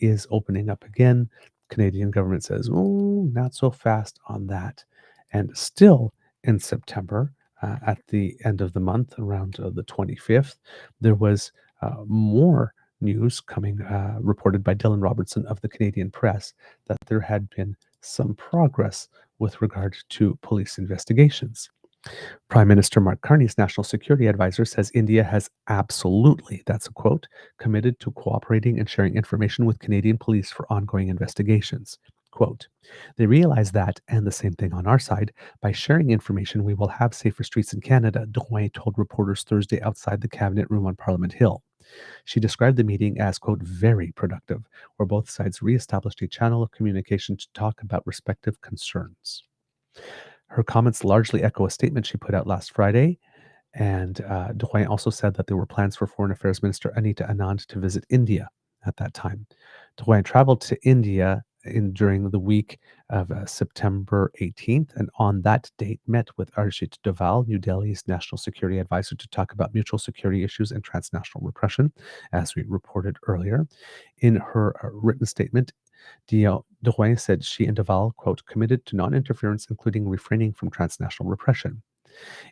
is opening up again. Canadian government says, "Oh, not so fast on that." And still in September, at the end of the month, around the 25th, there was more news coming, reported by Dylan Robertson of the Canadian Press, that there had been some progress with regard to police investigations. Prime Minister Mark Carney's national security advisor says India has absolutely, that's a quote, committed to cooperating and sharing information with Canadian police for ongoing investigations. Quote, they realize that, and the same thing on our side, by sharing information, we will have safer streets in Canada, Drouin told reporters Thursday outside the Cabinet Room on Parliament Hill. She described the meeting as, quote, very productive, where both sides reestablished a channel of communication to talk about respective concerns. Her comments largely echo a statement she put out last Friday, and Drouin also said that there were plans for Foreign Affairs Minister Anita Anand to visit India at that time. Drouin traveled to India during the week of September 18th, and on that date met with Arjit Doval, New Delhi's national security advisor, to talk about mutual security issues and transnational repression, as we reported earlier. In her written statement, Drouin said she and Doval, quote, committed to non-interference, including refraining from transnational repression.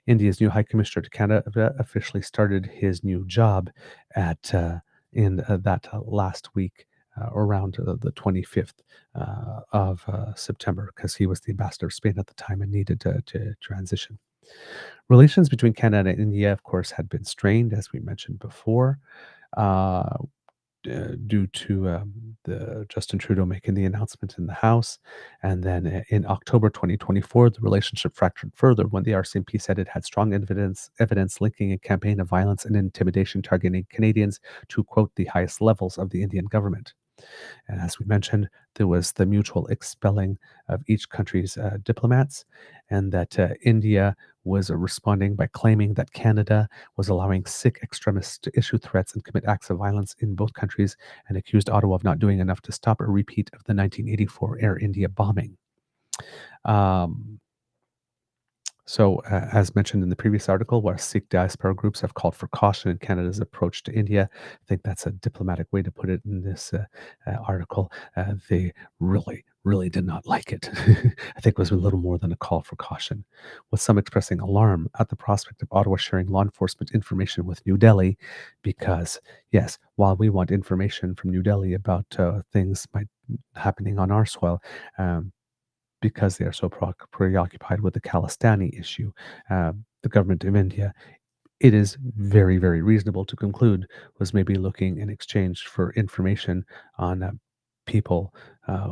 India's new High Commissioner to Canada officially started his new job in that last week, around the 25th of September, because he was the ambassador of Spain at the time and needed to transition. Relations between Canada and India, of course, had been strained, as we mentioned before, due to the Justin Trudeau making the announcement in the House. And then in October 2024, the relationship fractured further when the RCMP said it had strong evidence linking a campaign of violence and intimidation targeting Canadians to, quote, the highest levels of the Indian government. And as we mentioned, there was the mutual expelling of each country's diplomats, and that India was responding by claiming that Canada was allowing Sikh extremists to issue threats and commit acts of violence in both countries, and accused Ottawa of not doing enough to stop a repeat of the 1984 Air India bombing. Um, as mentioned in the previous article, where Sikh diaspora groups have called for caution in Canada's approach to India, I think that's a diplomatic way to put it in this article. They really, really did not like it. I think it was a little more than a call for caution, with some expressing alarm at the prospect of Ottawa sharing law enforcement information with New Delhi, because, yes, while we want information from New Delhi about things might happening on our soil, um, because they are so preoccupied with the Khalistani issue, the government of India, it is very, very reasonable to conclude was maybe looking in exchange for information on people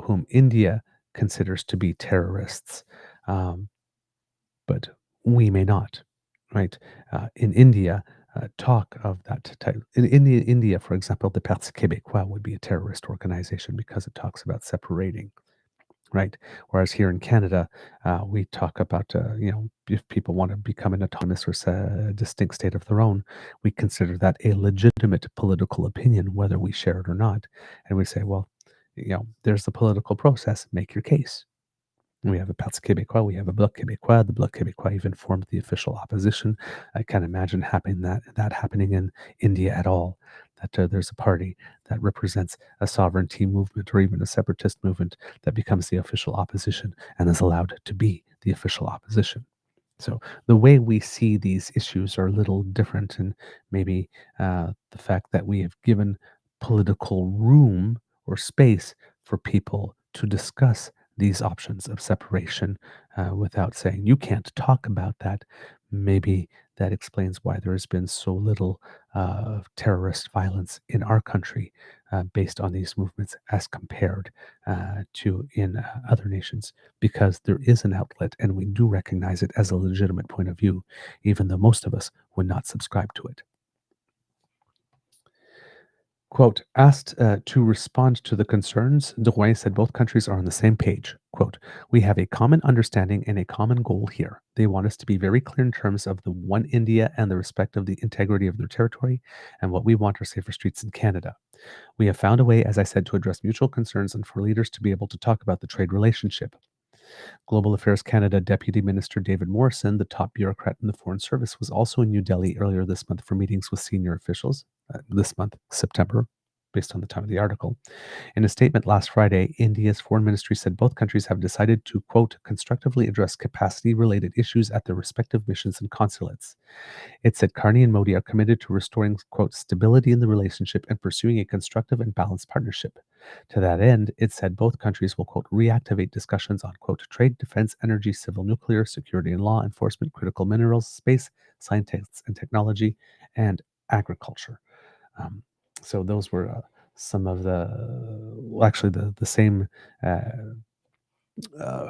whom India considers to be terrorists, um, but we may not, right? In India, talk of that type. In India, for example, the Parti Québécois would be a terrorist organization because it talks about separating, right? Whereas here in Canada, we talk about, if people want to become an autonomous or distinct state of their own, we consider that a legitimate political opinion, whether we share it or not. And we say, well, there's the political process, make your case. We have a Parti Québécois, we have a Bloc Québécois. The Bloc Québécois even formed the official opposition. I can't imagine that happening in India at all. That there's a party that represents a sovereignty movement or even a separatist movement that becomes the official opposition and is allowed to be the official opposition. So the way we see these issues are a little different, and maybe the fact that we have given political room or space for people to discuss these options of separation without saying you can't talk about that. Maybe that explains why there has been so little terrorist violence in our country based on these movements as compared to in other nations, because there is an outlet and we do recognize it as a legitimate point of view, even though most of us would not subscribe to it. Quote, asked to respond to the concerns, Drouin said both countries are on the same page. Quote, we have a common understanding and a common goal here. They want us to be very clear in terms of the one India and the respect of the integrity of their territory, and what we want are safer streets in Canada. We have found a way, as I said, to address mutual concerns and for leaders to be able to talk about the trade relationship. Global Affairs Canada Deputy Minister David Morrison, the top bureaucrat in the Foreign Service, was also in New Delhi earlier this month for meetings with senior officials. This month, September, based on the time of the article. In a statement last Friday, India's foreign ministry said both countries have decided to, quote, constructively address capacity-related issues at their respective missions and consulates. It said Carney and Modi are committed to restoring, quote, stability in the relationship and pursuing a constructive and balanced partnership. To that end, it said both countries will, quote, reactivate discussions on, quote, trade, defense, energy, civil, nuclear, security and law enforcement, critical minerals, space, science and technology, and agriculture. Um, so those were some of the same uh,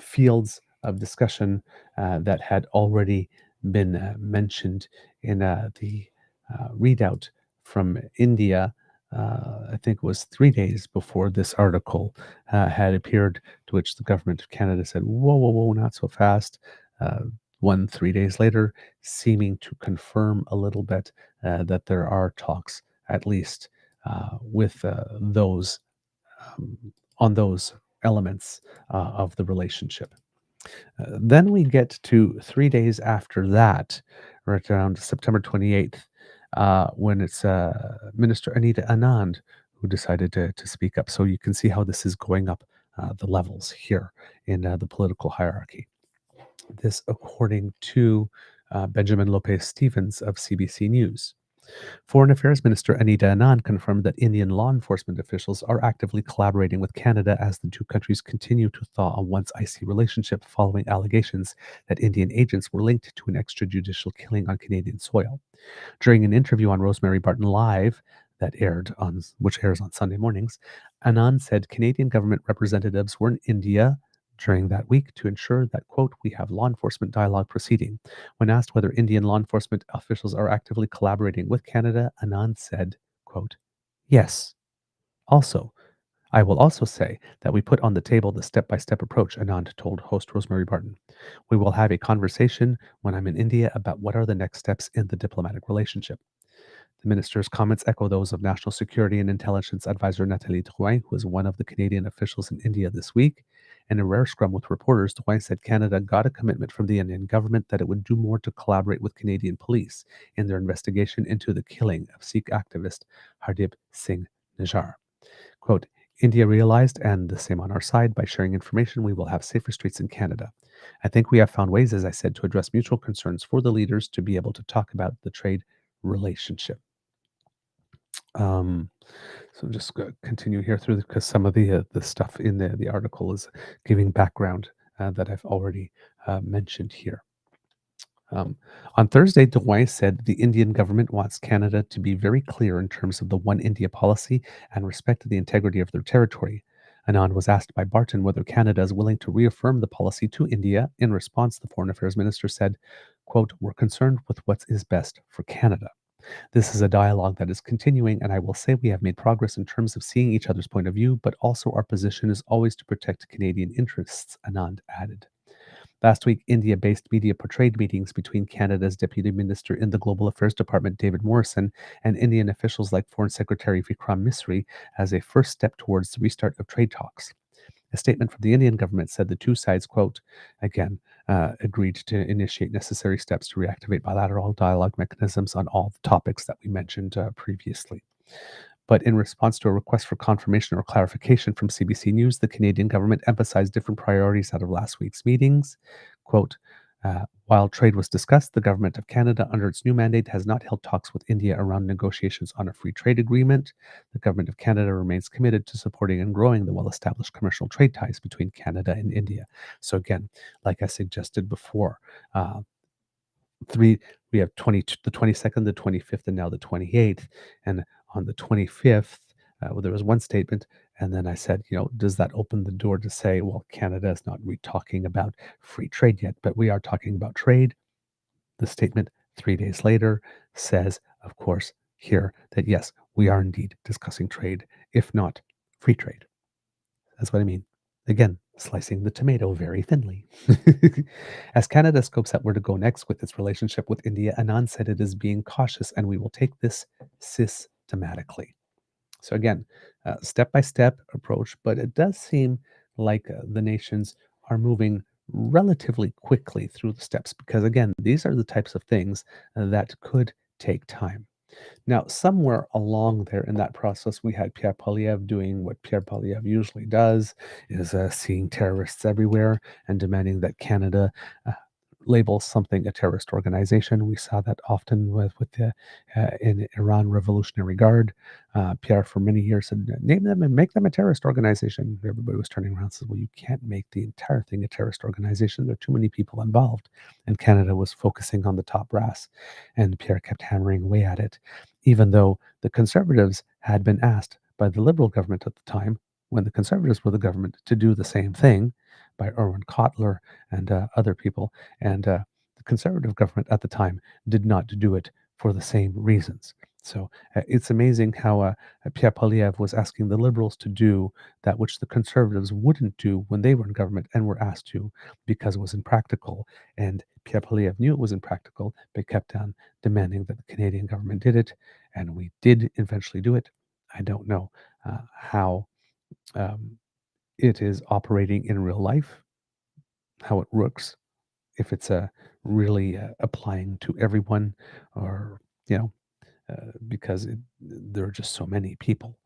fields of discussion that had already been mentioned in the readout from India. I think it was 3 days before this article had appeared, to which the government of Canada said, whoa, whoa, whoa, not so fast. 3 days later, seeming to confirm a little bit that there are talks, at least with those um, on those elements of the relationship. Then we get to 3 days after that, right around September 28th, when it's Minister Anita Anand who decided to speak up. So you can see how this is going up the levels here in the political hierarchy. This, according to Benjamin Lopez Stevens of CBC News. Foreign Affairs Minister Anita Anand confirmed that Indian law enforcement officials are actively collaborating with Canada as the two countries continue to thaw a once icy relationship following allegations that Indian agents were linked to an extrajudicial killing on Canadian soil. During an interview on Rosemary Barton Live, which airs on Sunday mornings, Anand said Canadian government representatives were in India during that week to ensure that, quote, we have law enforcement dialogue proceeding. When asked whether Indian law enforcement officials are actively collaborating with Canada, Anand said, quote, yes. Also, I will also say that we put on the table the step-by-step approach, Anand told host Rosemary Barton. We will have a conversation when I'm in India about what are the next steps in the diplomatic relationship. The minister's comments echo those of National Security and Intelligence Advisor Nathalie Drouin, who is one of the Canadian officials in India this week. In a rare scrum with reporters, Drouin said Canada got a commitment from the Indian government that it would do more to collaborate with Canadian police in their investigation into the killing of Sikh activist Hardeep Singh Nijjar. Quote, India realized, and the same on our side, by sharing information, we will have safer streets in Canada. I think we have found ways, as I said, to address mutual concerns for the leaders to be able to talk about the trade relationship. Um, so just continue here through because some of the stuff in the article is giving background that I've already mentioned here. On Thursday, Drouin said the Indian government wants Canada to be very clear in terms of the One India policy and respect the integrity of their territory. Anand was asked by Barton whether Canada is willing to reaffirm the policy to India. In response, the Foreign Affairs Minister said, quote, we're concerned with what is best for Canada. This is a dialogue that is continuing, and I will say we have made progress in terms of seeing each other's point of view, but also our position is always to protect Canadian interests, Anand added. Last week, India-based media portrayed meetings between Canada's Deputy Minister in the Global Affairs Department, David Morrison, and Indian officials like Foreign Secretary Vikram Misri as a first step towards the restart of trade talks. A statement from the Indian government said the two sides, quote, again, agreed to initiate necessary steps to reactivate bilateral dialogue mechanisms on all the topics that we mentioned previously. But in response to a request for confirmation or clarification from CBC News, the Canadian government emphasized different priorities out of last week's meetings. Quote, while trade was discussed, the government of Canada, under its new mandate, has not held talks with India around negotiations on a free trade agreement. The government of Canada remains committed to supporting and growing the well-established commercial trade ties between Canada and India. So again, like I suggested before, we have the 22nd, the 25th, and now the 28th. And on the 25th, there was one statement, and then I said, does that open the door to say, well, Canada is not talking about free trade yet, but we are talking about trade. The statement 3 days later says, of course, here that yes, we are indeed discussing trade, if not free trade. That's what I mean. Again, slicing the tomato very thinly. As Canada scopes out where to go next with its relationship with India, Anand said it is being cautious and we will take this systematically. So again, step-by-step approach, but it does seem like the nations are moving relatively quickly through the steps because again, these are the types of things that could take time. Now, somewhere along there in that process, we had Pierre Poilievre doing what Pierre Poilievre usually does, is seeing terrorists everywhere and demanding that Canada label something a terrorist organization. We saw that often with the in Iran Revolutionary Guard. Pierre, for many years, said, name them and make them a terrorist organization. Everybody was turning around and said, well, you can't make the entire thing a terrorist organization. There are too many people involved. And Canada was focusing on the top brass. And Pierre kept hammering away at it, even though the Conservatives had been asked by the Liberal government at the time, when the Conservatives were the government, to do the same thing by Erwin Kotler and other people. And the Conservative government at the time did not do it for the same reasons. So it's amazing how Pierre Poilievre was asking the Liberals to do that which the Conservatives wouldn't do when they were in government and were asked to because it was impractical. And Pierre Poilievre knew it was impractical, but kept on demanding that the Canadian government did it. And we did eventually do it. I don't know how it is operating in real life, how it works, if it's really applying to everyone, or because there are just so many people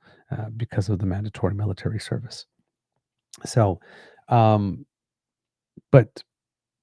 because of the mandatory military service. So, but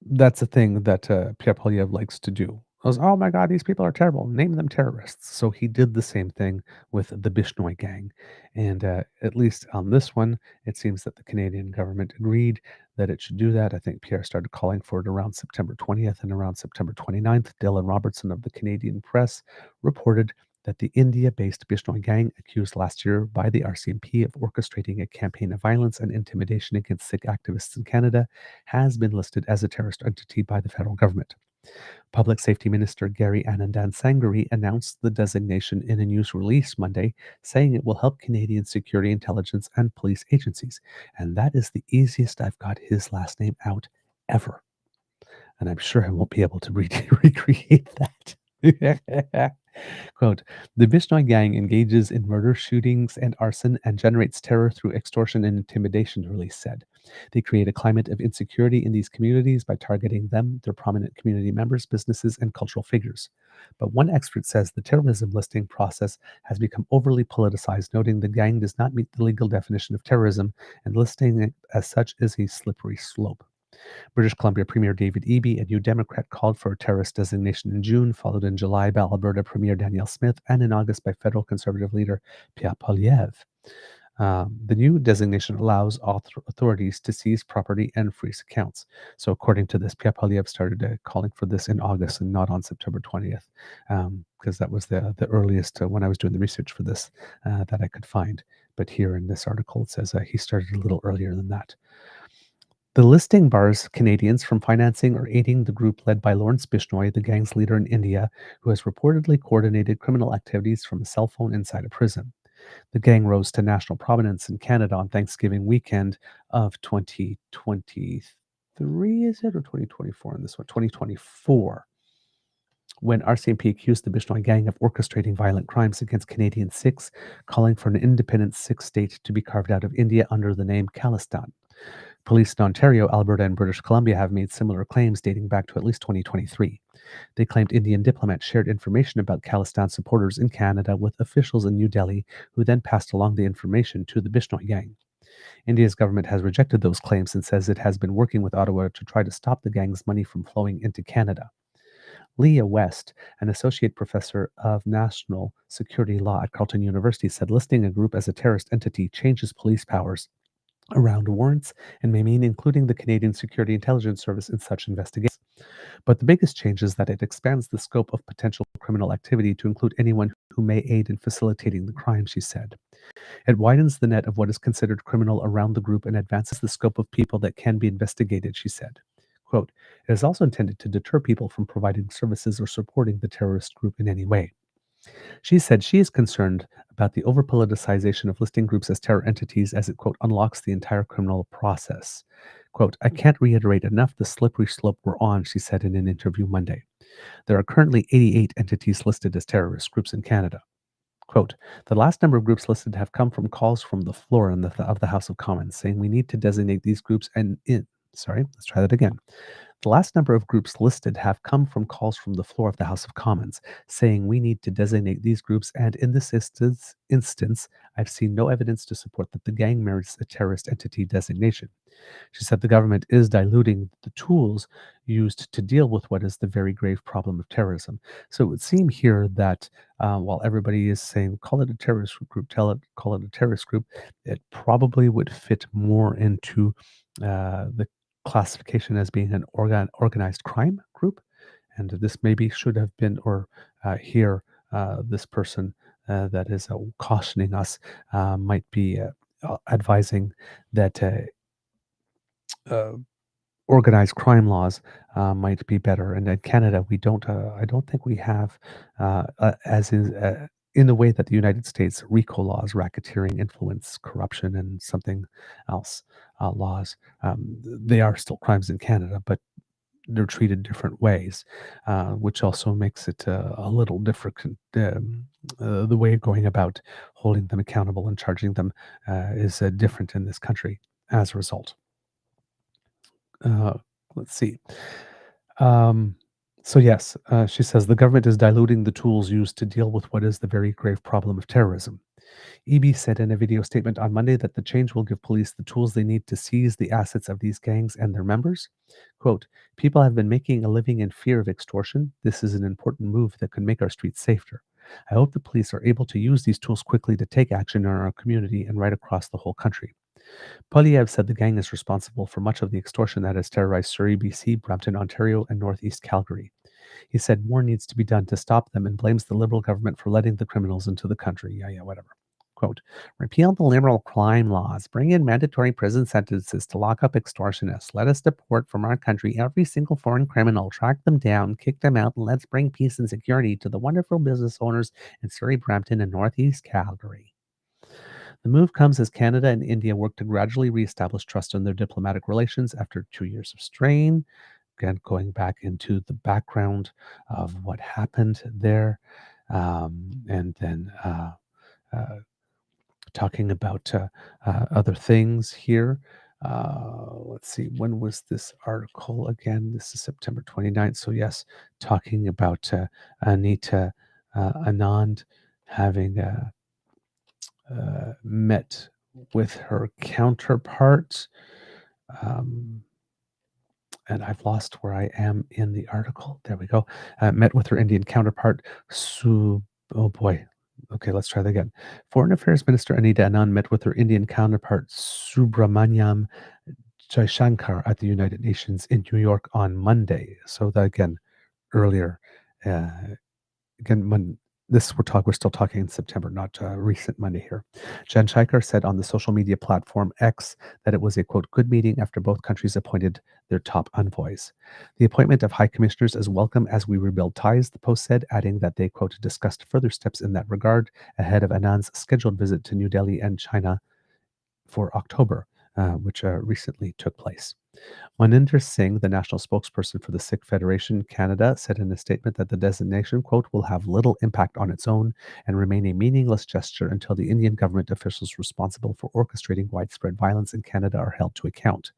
that's the thing that Pierre Poilievre likes to do. Goes, oh my God, these people are terrible. Name them terrorists. So he did the same thing with the Bishnoi gang. And at least on this one, it seems that the Canadian government agreed that it should do that. I think Pierre started calling for it around September 20th, and around September 29th, Dylan Robertson of the Canadian Press reported that the India-based Bishnoi gang, accused last year by the RCMP of orchestrating a campaign of violence and intimidation against Sikh activists in Canada, has been listed as a terrorist entity by the federal government. Public Safety Minister Gary Anandan Sangari announced the designation in a news release Monday, saying it will help Canadian security intelligence and police agencies. And that is the easiest I've got his last name out ever. And I'm sure I won't be able to recreate that. Quote, the Bishnoi gang engages in murder, shootings, and arson and generates terror through extortion and intimidation, the release said. They create a climate of insecurity in these communities by targeting them, their prominent community members, businesses, and cultural figures. But one expert says the terrorism listing process has become overly politicized, noting the gang does not meet the legal definition of terrorism, and listing it as such is a slippery slope. British Columbia Premier David Eby, a New Democrat, called for a terrorist designation in June, followed in July by Alberta Premier Danielle Smith, and in August by federal Conservative leader Pierre Poilievre. The new designation allows authorities to seize property and freeze accounts. So according to this, Pierre Poilievre started calling for this in August and not on September 20th, because that was the earliest when I was doing the research for this that I could find. But here in this article, it says he started a little earlier than that. The listing bars Canadians from financing or aiding the group led by Lawrence Bishnoi, the gang's leader in India, who has reportedly coordinated criminal activities from a cell phone inside a prison. The gang rose to national prominence in Canada on Thanksgiving weekend of 2023, is it, or 2024 in this one? 2024, when RCMP accused the Bishnoi gang of orchestrating violent crimes against Canadian Sikhs, calling for an independent Sikh state to be carved out of India under the name Khalistan. Police in Ontario, Alberta, and British Columbia have made similar claims dating back to at least 2023. They claimed Indian diplomats shared information about Khalistan supporters in Canada with officials in New Delhi, who then passed along the information to the Bishnoi gang. India's government has rejected those claims and says it has been working with Ottawa to try to stop the gang's money from flowing into Canada. Leah West, an associate professor of national security law at Carleton University, said listing a group as a terrorist entity changes police powers around warrants and may mean including the Canadian Security Intelligence Service in such investigations. But the biggest change is that it expands the scope of potential criminal activity to include anyone who may aid in facilitating the crime, she said. It widens the net of what is considered criminal around the group and advances the scope of people that can be investigated, she said. Quote, it is also intended to deter people from providing services or supporting the terrorist group in any way. She said she is concerned about the over-politicization of listing groups as terror entities as it, quote, unlocks the entire criminal process. Quote, I can't reiterate enough the slippery slope we're on, she said in an interview Monday. There are currently 88 entities listed as terrorist groups in Canada. Quote, the last number of groups listed have come from calls from the floor of the House of Commons saying we need to designate these groups let's try that again. The last number of groups listed have come from calls from the floor of the House of Commons, saying we need to designate these groups, and in this instance, I've seen no evidence to support that the gang merits a terrorist entity designation. She said the government is diluting the tools used to deal with what is the very grave problem of terrorism. So it would seem here that while everybody is saying, call it a terrorist group, call it a terrorist group, it probably would fit more into the classification as being an organized crime group, and this maybe should have been, or here this person that is cautioning us might be advising that organized crime laws might be better. And in Canada, we don't. I don't think we have, as is. In the way that the United States RICO laws, racketeering, influence, corruption, and something else laws, they are still crimes in Canada, but they're treated different ways, which also makes it a little different. The way of going about holding them accountable and charging them is different in this country as a result. Let's see. So yes, she says the government is diluting the tools used to deal with what is the very grave problem of terrorism. Eby said in a video statement on Monday that the change will give police the tools they need to seize the assets of these gangs and their members. Quote, people have been making a living in fear of extortion. This is an important move that could make our streets safer. I hope the police are able to use these tools quickly to take action in our community and right across the whole country. Poilievre said the gang is responsible for much of the extortion that has terrorized Surrey, BC, Brampton, Ontario, and northeast Calgary. He said more needs to be done to stop them and blames the Liberal government for letting the criminals into the country. Yeah, whatever. Quote, repeal the liberal crime laws, bring in mandatory prison sentences to lock up extortionists. Let us deport from our country every single foreign criminal, track them down, kick them out, and let's bring peace and security to the wonderful business owners in Surrey, Brampton, and Northeast Calgary. The move comes as Canada and India work to gradually reestablish trust in their diplomatic relations after 2 years of strain. Again, going back into the background of what happened there, and then uh, talking about other things here. Let's see, when was this article again? This is September 29th. So, yes, talking about Anita Anand having met with her counterpart. And I've lost where I am in the article. There we go. Met with her Indian counterpart, oh boy. Okay, let's try that again. Foreign Affairs Minister Anita Anand met with her Indian counterpart, Subramanyam Jaishankar, at the United Nations in New York on Monday. So that again, earlier. Again, when we're still talking in September, not recent Monday here. Jen Shaikar said on the social media platform X that it was a, quote, good meeting after both countries appointed their top envoys. The appointment of high commissioners is welcome as we rebuild ties, the post said, adding that they, quote, discussed further steps in that regard ahead of Anand's scheduled visit to New Delhi and China for October, which recently took place. Maninder Singh, the national spokesperson for the Sikh Federation Canada, said in a statement that the designation, quote, will have little impact on its own and remain a meaningless gesture until the Indian government officials responsible for orchestrating widespread violence in Canada are held to account.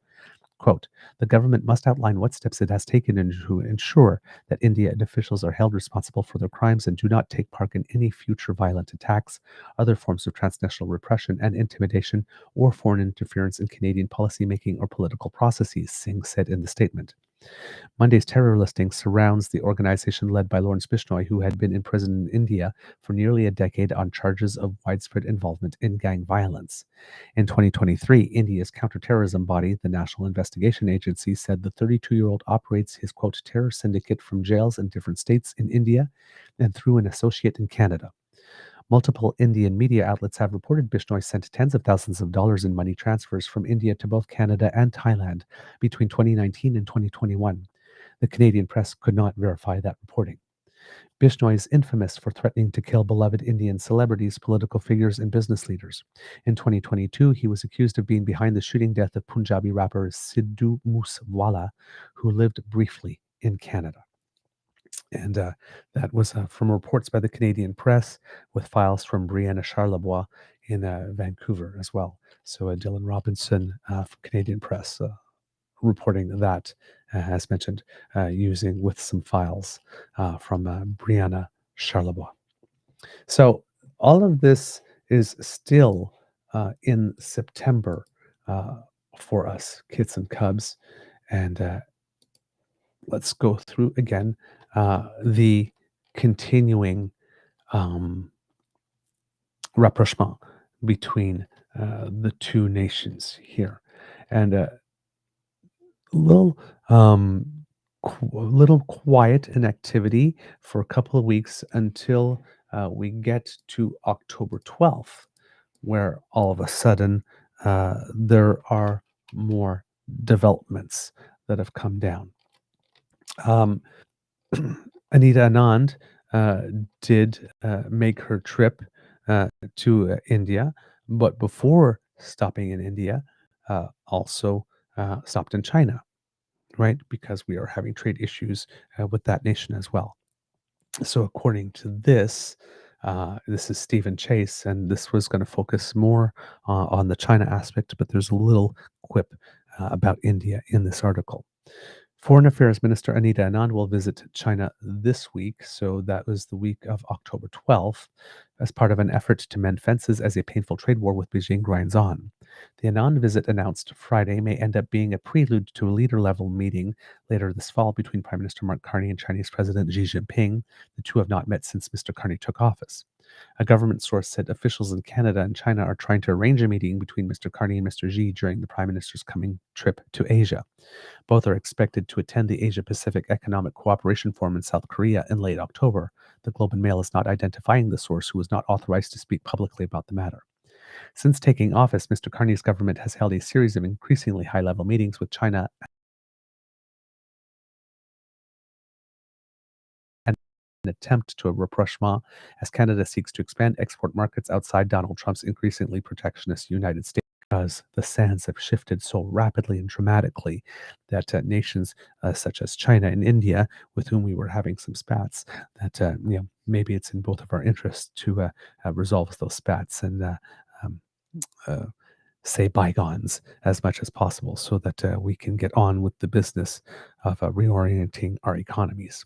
Quote, the government must outline what steps it has taken to ensure that Indian officials are held responsible for their crimes and do not take part in any future violent attacks, other forms of transnational repression and intimidation, or foreign interference in Canadian policymaking or political processes, Singh said in the statement. Monday's terror listing surrounds the organization led by Lawrence Bishnoi, who had been in prison in India for nearly a decade on charges of widespread involvement in gang violence. In 2023, India's counterterrorism body, the National Investigation Agency, said the 32-year-old operates his, quote, terror syndicate from jails in different states in India and through an associate in Canada. Multiple Indian media outlets have reported Bishnoi sent tens of thousands of dollars in money transfers from India to both Canada and Thailand between 2019 and 2021. The Canadian press could not verify that reporting. Bishnoi is infamous for threatening to kill beloved Indian celebrities, political figures, and business leaders. In 2022, he was accused of being behind the shooting death of Punjabi rapper Sidhu Moosewala, who lived briefly in Canada. And that was from reports by the Canadian press with files from Brianna Charlebois in Vancouver as well. So Dylan Robinson from Canadian press reporting that, as mentioned, using with some files from Brianna Charlebois. So all of this is still in September for us, kids and cubs. And let's go through again the continuing rapprochement between the two nations here. And little little quiet inactivity for a couple of weeks until we get to October 12th, where all of a sudden there are more developments that have come down. Anita Anand did make her trip to India, but before stopping in India, also stopped in China, right? Because we are having trade issues with that nation as well. So, according to this, this is Stephen Chase, and this was going to focus more on the China aspect, but there's a little quip about India in this article. Foreign Affairs Minister Anita Anand will visit China this week, so that was the week of October 12th, as part of an effort to mend fences as a painful trade war with Beijing grinds on. The Anand visit, announced Friday, may end up being a prelude to a leader-level meeting later this fall between Prime Minister Mark Carney and Chinese President Xi Jinping. The two have not met since Mr. Carney took office. A government source said officials in Canada and China are trying to arrange a meeting between Mr. Carney and Mr. Xi during the Prime Minister's coming trip to Asia. Both are expected to attend the Asia-Pacific Economic Cooperation Forum in South Korea in late October. The Globe and Mail is not identifying the source, who was not authorized to speak publicly about the matter. Since taking office, Mr. Carney's government has held a series of increasingly high level meetings with China and an attempt to a rapprochement as Canada seeks to expand export markets outside Donald Trump's increasingly protectionist United States. Because the sands have shifted so rapidly and dramatically that nations such as China and India, with whom we were having some spats, that maybe it's in both of our interests to resolve those spats and um, uh, say bygones as much as possible, so that we can get on with the business of reorienting our economies.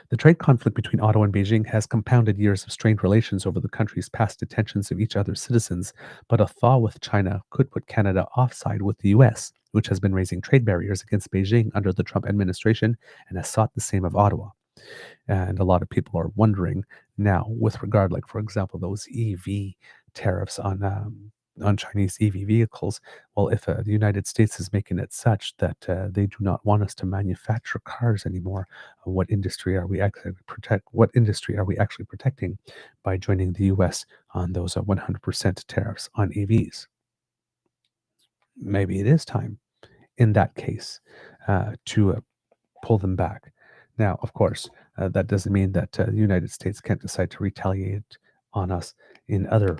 The trade conflict between Ottawa and Beijing has compounded years of strained relations over the countries' past detentions of each other's citizens, but a thaw with China could put Canada offside with the US, which has been raising trade barriers against Beijing under the Trump administration and has sought the same of Ottawa. And a lot of people are wondering now, with regard, like for example, those EV tariffs on Chinese EV vehicles. Well, if the United States is making it such that they do not want us to manufacture cars anymore, what industry are we actually protect? What industry are we actually protecting by joining the U.S. on those 100% tariffs on EVs? Maybe it is time, in that case, to pull them back. Now, of course, that doesn't mean that the United States can't decide to retaliate on us in other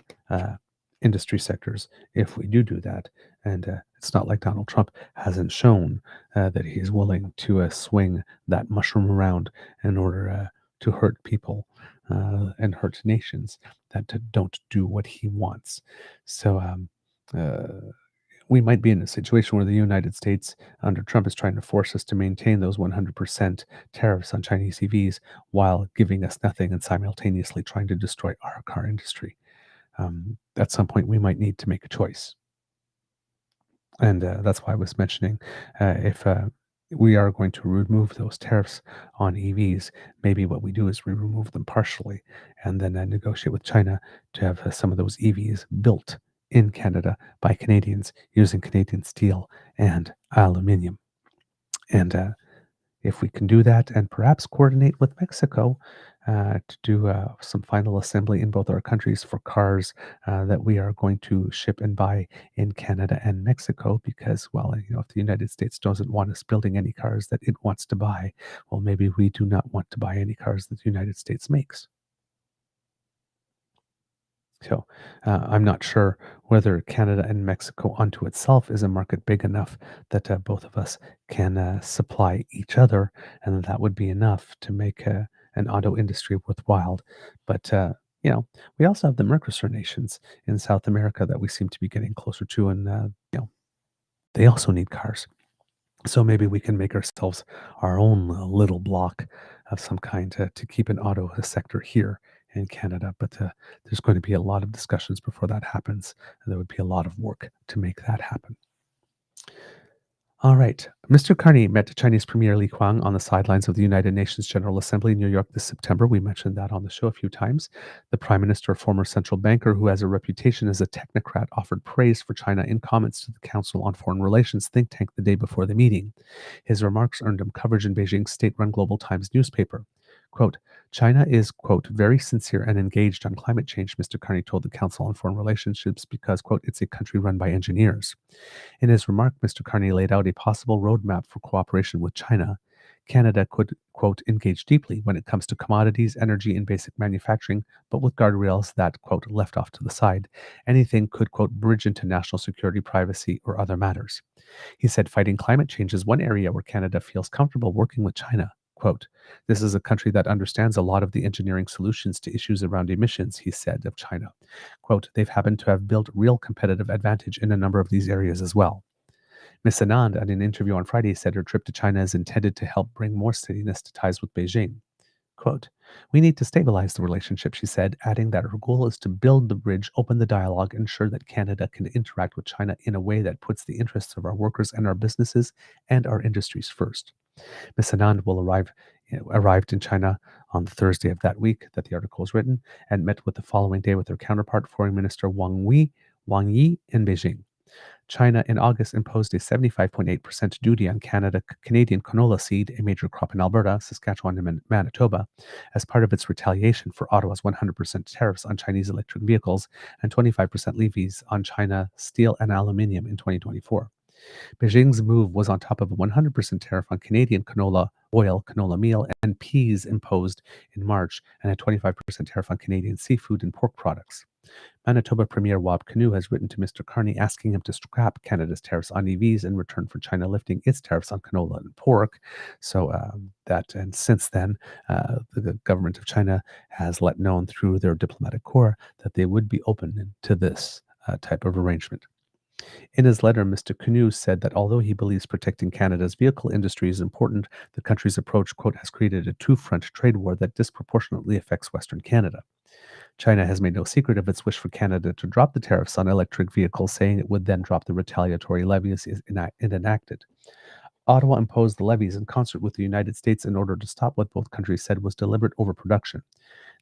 industry sectors if we do that. And it's not like Donald Trump hasn't shown that he's willing to swing that mushroom around in order to hurt people and hurt nations that don't do what he wants. So, uh, we might be in a situation where the United States under Trump is trying to force us to maintain those 100% tariffs on Chinese EVs while giving us nothing and simultaneously trying to destroy our car industry. At some point, we might need to make a choice. And that's why I was mentioning if we are going to remove those tariffs on EVs, maybe what we do is we remove them partially and then negotiate with China to have some of those EVs built in Canada by Canadians using Canadian steel and aluminium. And if we can do that and perhaps coordinate with Mexico to do some final assembly in both our countries for cars that we are going to ship and buy in Canada and Mexico, because, well, if the United States doesn't want us building any cars that it wants to buy, well, maybe we do not want to buy any cars that the United States makes. So I'm not sure whether Canada and Mexico unto itself is a market big enough that both of us can supply each other, and that would be enough to make an auto industry worthwhile. But we also have the Mercosur nations in South America that we seem to be getting closer to, and they also need cars. So maybe we can make ourselves our own little block of some kind to keep an auto sector here in Canada. But there's going to be a lot of discussions before that happens. And there would be a lot of work to make that happen. All right. Mr. Carney met Chinese Premier Li Qiang on the sidelines of the United Nations General Assembly in New York this September. We mentioned that on the show a few times. The Prime Minister, a former central banker who has a reputation as a technocrat, offered praise for China in comments to the Council on Foreign Relations think tank the day before the meeting. His remarks earned him coverage in Beijing's state-run Global Times newspaper. Quote, China is, quote, very sincere and engaged on climate change, Mr. Carney told the Council on Foreign Relationships because, quote, it's a country run by engineers. In his remark, Mr. Carney laid out a possible roadmap for cooperation with China. Canada could, quote, engage deeply when it comes to commodities, energy, and basic manufacturing, but with guardrails that, quote, left off to the side. Anything could, quote, bridge into national security, privacy, or other matters. He said fighting climate change is one area where Canada feels comfortable working with China. Quote, this is a country that understands a lot of the engineering solutions to issues around emissions, he said of China. Quote, they've happened to have built real competitive advantage in a number of these areas as well. Ms. Anand, in an interview on Friday, said her trip to China is intended to help bring more steadiness to ties with Beijing. Quote, we need to stabilize the relationship, she said, adding that her goal is to build the bridge, open the dialogue, ensure that Canada can interact with China in a way that puts the interests of our workers and our businesses and our industries first. Ms. Anand will arrived in China on the Thursday of that week that the article was written, and met with the following day with her counterpart, Foreign Minister Wang Yi in Beijing. China in August imposed a 75.8% duty on Canadian canola seed, a major crop in Alberta, Saskatchewan, and Manitoba, as part of its retaliation for Ottawa's 100% tariffs on Chinese electric vehicles and 25% levies on China steel and aluminium in 2024. Beijing's move was on top of a 100% tariff on Canadian canola oil, canola meal, and peas imposed in March, and a 25% tariff on Canadian seafood and pork products. Manitoba Premier Wab Kinew has written to Mr. Carney asking him to scrap Canada's tariffs on EVs in return for China lifting its tariffs on canola and pork. And since then, the government of China has let known through their diplomatic corps that they would be open to this type of arrangement. In his letter, Mr. Kinew said that although he believes protecting Canada's vehicle industry is important, the country's approach, quote, has created a two-front trade war that disproportionately affects Western Canada. China has made no secret of its wish for Canada to drop the tariffs on electric vehicles, saying it would then drop the retaliatory levies it enacted. Ottawa imposed the levies in concert with the United States in order to stop what both countries said was deliberate overproduction.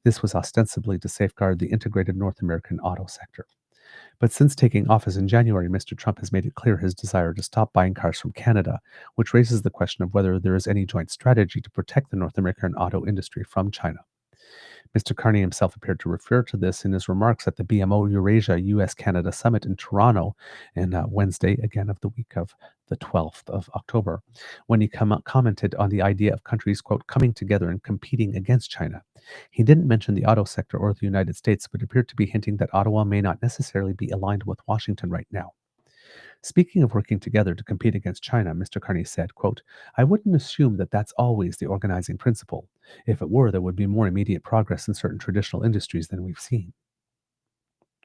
This was ostensibly to safeguard the integrated North American auto sector. But since taking office in January, Mr. Trump has made it clear his desire to stop buying cars from Canada, which raises the question of whether there is any joint strategy to protect the North American auto industry from China. Mr. Carney himself appeared to refer to this in his remarks at the BMO Eurasia US-Canada Summit in Toronto on Wednesday, again of the week of the 12th of October, when he commented on the idea of countries, quote, coming together and competing against China. He didn't mention the auto sector or the United States, but appeared to be hinting that Ottawa may not necessarily be aligned with Washington right now. Speaking of working together to compete against China, Mr. Carney said, quote, I wouldn't assume that that's always the organizing principle. If it were, there would be more immediate progress in certain traditional industries than we've seen.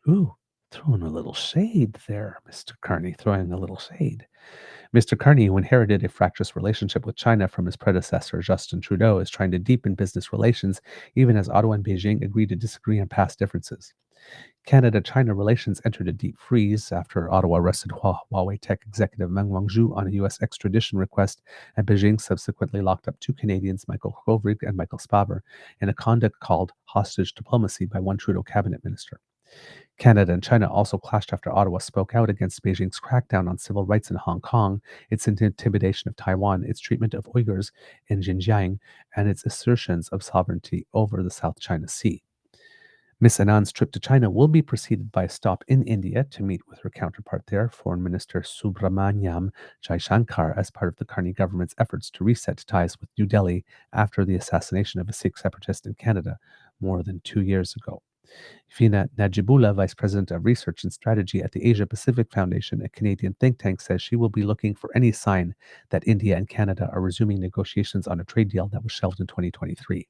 Ooh, throwing a little shade there, Mr. Carney, throwing a little shade. Mr. Carney, who inherited a fractious relationship with China from his predecessor, Justin Trudeau, is trying to deepen business relations, even as Ottawa and Beijing agree to disagree on past differences. Canada-China relations entered a deep freeze after Ottawa arrested Huawei tech executive Meng Wanzhou on a U.S. extradition request, and Beijing subsequently locked up two Canadians, Michael Kovrig and Michael Spavor, in a conduct called hostage diplomacy by one Trudeau cabinet minister. Canada and China also clashed after Ottawa spoke out against Beijing's crackdown on civil rights in Hong Kong, its intimidation of Taiwan, its treatment of Uyghurs in Xinjiang, and its assertions of sovereignty over the South China Sea. Ms. Anand's trip to China will be preceded by a stop in India to meet with her counterpart there, Foreign Minister Subramanyam Jaishankar, as part of the Carney government's efforts to reset ties with New Delhi after the assassination of a Sikh separatist in Canada more than 2 years ago. Fina Najibullah, Vice President of Research and Strategy at the Asia Pacific Foundation, a Canadian think tank, says she will be looking for any sign that India and Canada are resuming negotiations on a trade deal that was shelved in 2023.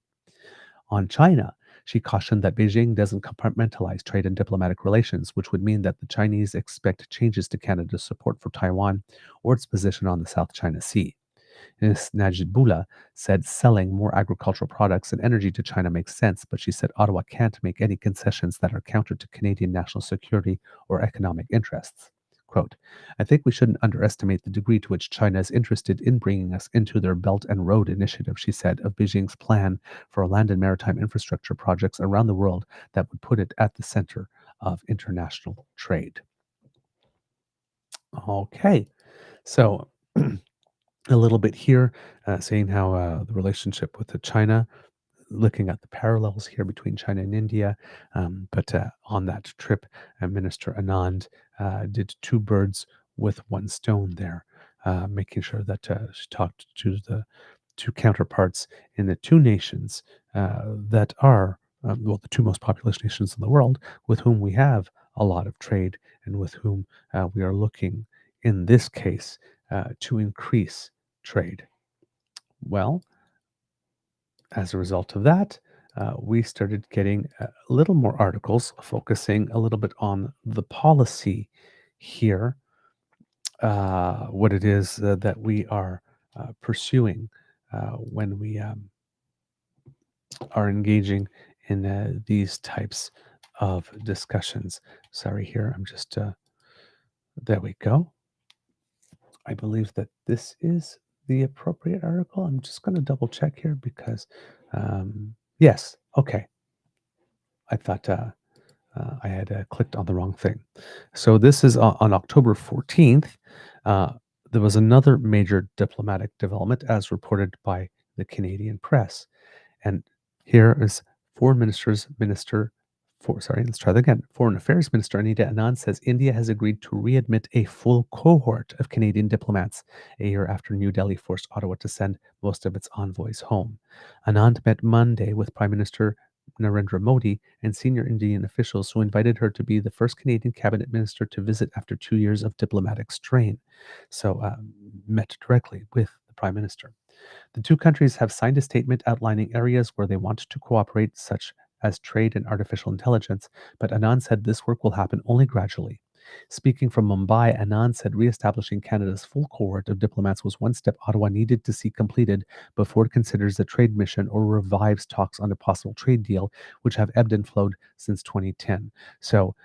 On China, she cautioned that Beijing doesn't compartmentalize trade and diplomatic relations, which would mean that the Chinese expect changes to Canada's support for Taiwan or its position on the South China Sea. Ms. Najibullah said selling more agricultural products and energy to China makes sense, but she said Ottawa can't make any concessions that are counter to Canadian national security or economic interests. Quote, I think we shouldn't underestimate the degree to which China is interested in bringing us into their Belt and Road initiative, she said, of Beijing's plan for land and maritime infrastructure projects around the world that would put it at the center of international trade. Okay, so a little bit here, saying how the relationship with China, looking at the parallels here between China and India. But on that trip, Minister Anand did two birds with one stone there, making sure that she talked to the two counterparts in the two nations that are, the two most populous nations in the world, with whom we have a lot of trade and with whom we are looking, in this case, to increase trade. Well, as a result of that, we started getting a little more articles focusing a little bit on the policy here, what it is that we are pursuing when we are engaging in these types of discussions. Sorry, here, I'm just, there we go. I believe that this is the appropriate article. I'm just going to double check here because, yes, okay. I thought I had clicked on the wrong thing. So this is on October 14th. Uh, there was another major diplomatic development, as reported by the Canadian press. And here is Foreign Ministers Minister let's try that again. Foreign Affairs Minister Anita Anand says India has agreed to readmit a full cohort of Canadian diplomats a year after New Delhi forced Ottawa to send most of its envoys home. Anand met Monday with Prime Minister Narendra Modi and senior Indian officials who invited her to be the first Canadian cabinet minister to visit after 2 years of diplomatic strain. So, met directly with the Prime Minister. The two countries have signed a statement outlining areas where they want to cooperate, such as trade and artificial intelligence, but Anand said this work will happen only gradually. Speaking from Mumbai, Anand said re-establishing Canada's full cohort of diplomats was one step Ottawa needed to see completed before it considers a trade mission or revives talks on a possible trade deal, which have ebbed and flowed since 2010. So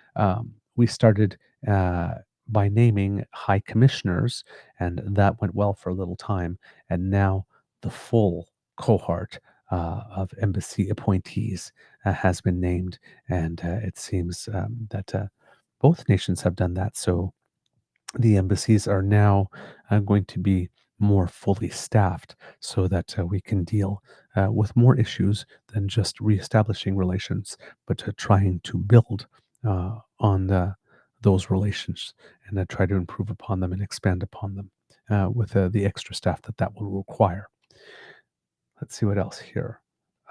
we started by naming high commissioners, and that went well for a little time. And now the full cohort of embassy appointees has been named, and it seems that both nations have done that. So the embassies are now going to be more fully staffed so that we can deal with more issues than just reestablishing relations, but trying to build on those relations and try to improve upon them and expand upon them with the extra staff that will require. Let's see what else here.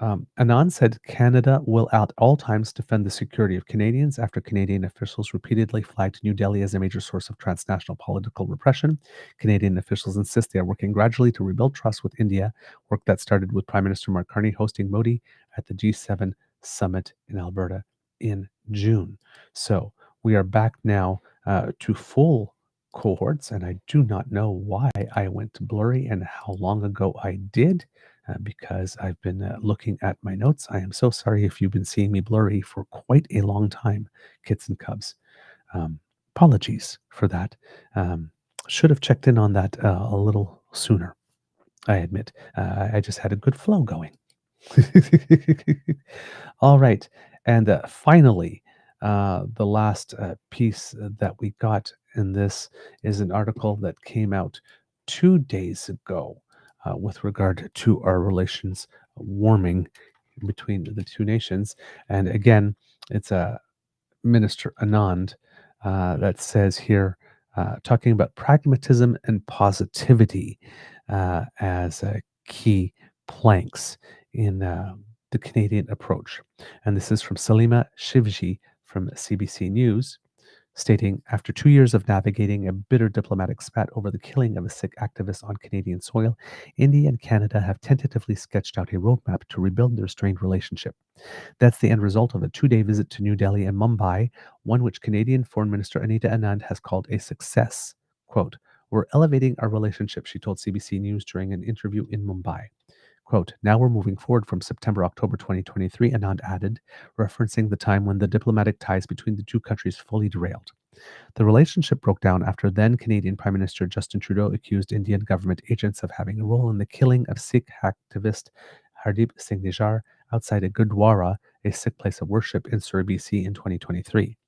Anand said Canada will at all times defend the security of Canadians after Canadian officials repeatedly flagged New Delhi as a major source of transnational political repression. Canadian officials insist they are working gradually to rebuild trust with India, work that started with Prime Minister Mark Carney hosting Modi at the G7 summit in Alberta in June. So we are back now to full cohorts, and I do not know why I went blurry and how long ago I did because I've been looking at my notes. I am so sorry if you've been seeing me blurry for quite a long time, kits and cubs. Apologies for that. Should have checked in on that a little sooner, I admit. I just had a good flow going. All right. And finally, the last piece that we got in this is an article that came out 2 days ago with regard to our relations warming between the two nations. And again, it's Minister Anand that says here, talking about pragmatism and positivity as key planks in the Canadian approach. And this is from Salima Shivji from CBC News, stating, after 2 years of navigating a bitter diplomatic spat over the killing of a Sikh activist on Canadian soil, India and Canada have tentatively sketched out a roadmap to rebuild their strained relationship. That's the end result of a 2-day visit to New Delhi and Mumbai, one which Canadian Foreign Minister Anita Anand has called a success. Quote, "We're elevating our relationship," she told CBC News during an interview in Mumbai. Quote, "Now we're moving forward from September, October 2023, Anand added, referencing the time when the diplomatic ties between the two countries fully derailed. The relationship broke down after then Canadian Prime Minister Justin Trudeau accused Indian government agents of having a role in the killing of Sikh activist Hardeep Singh Nijjar outside a Gurdwara, a Sikh place of worship in Surrey, BC in 2023.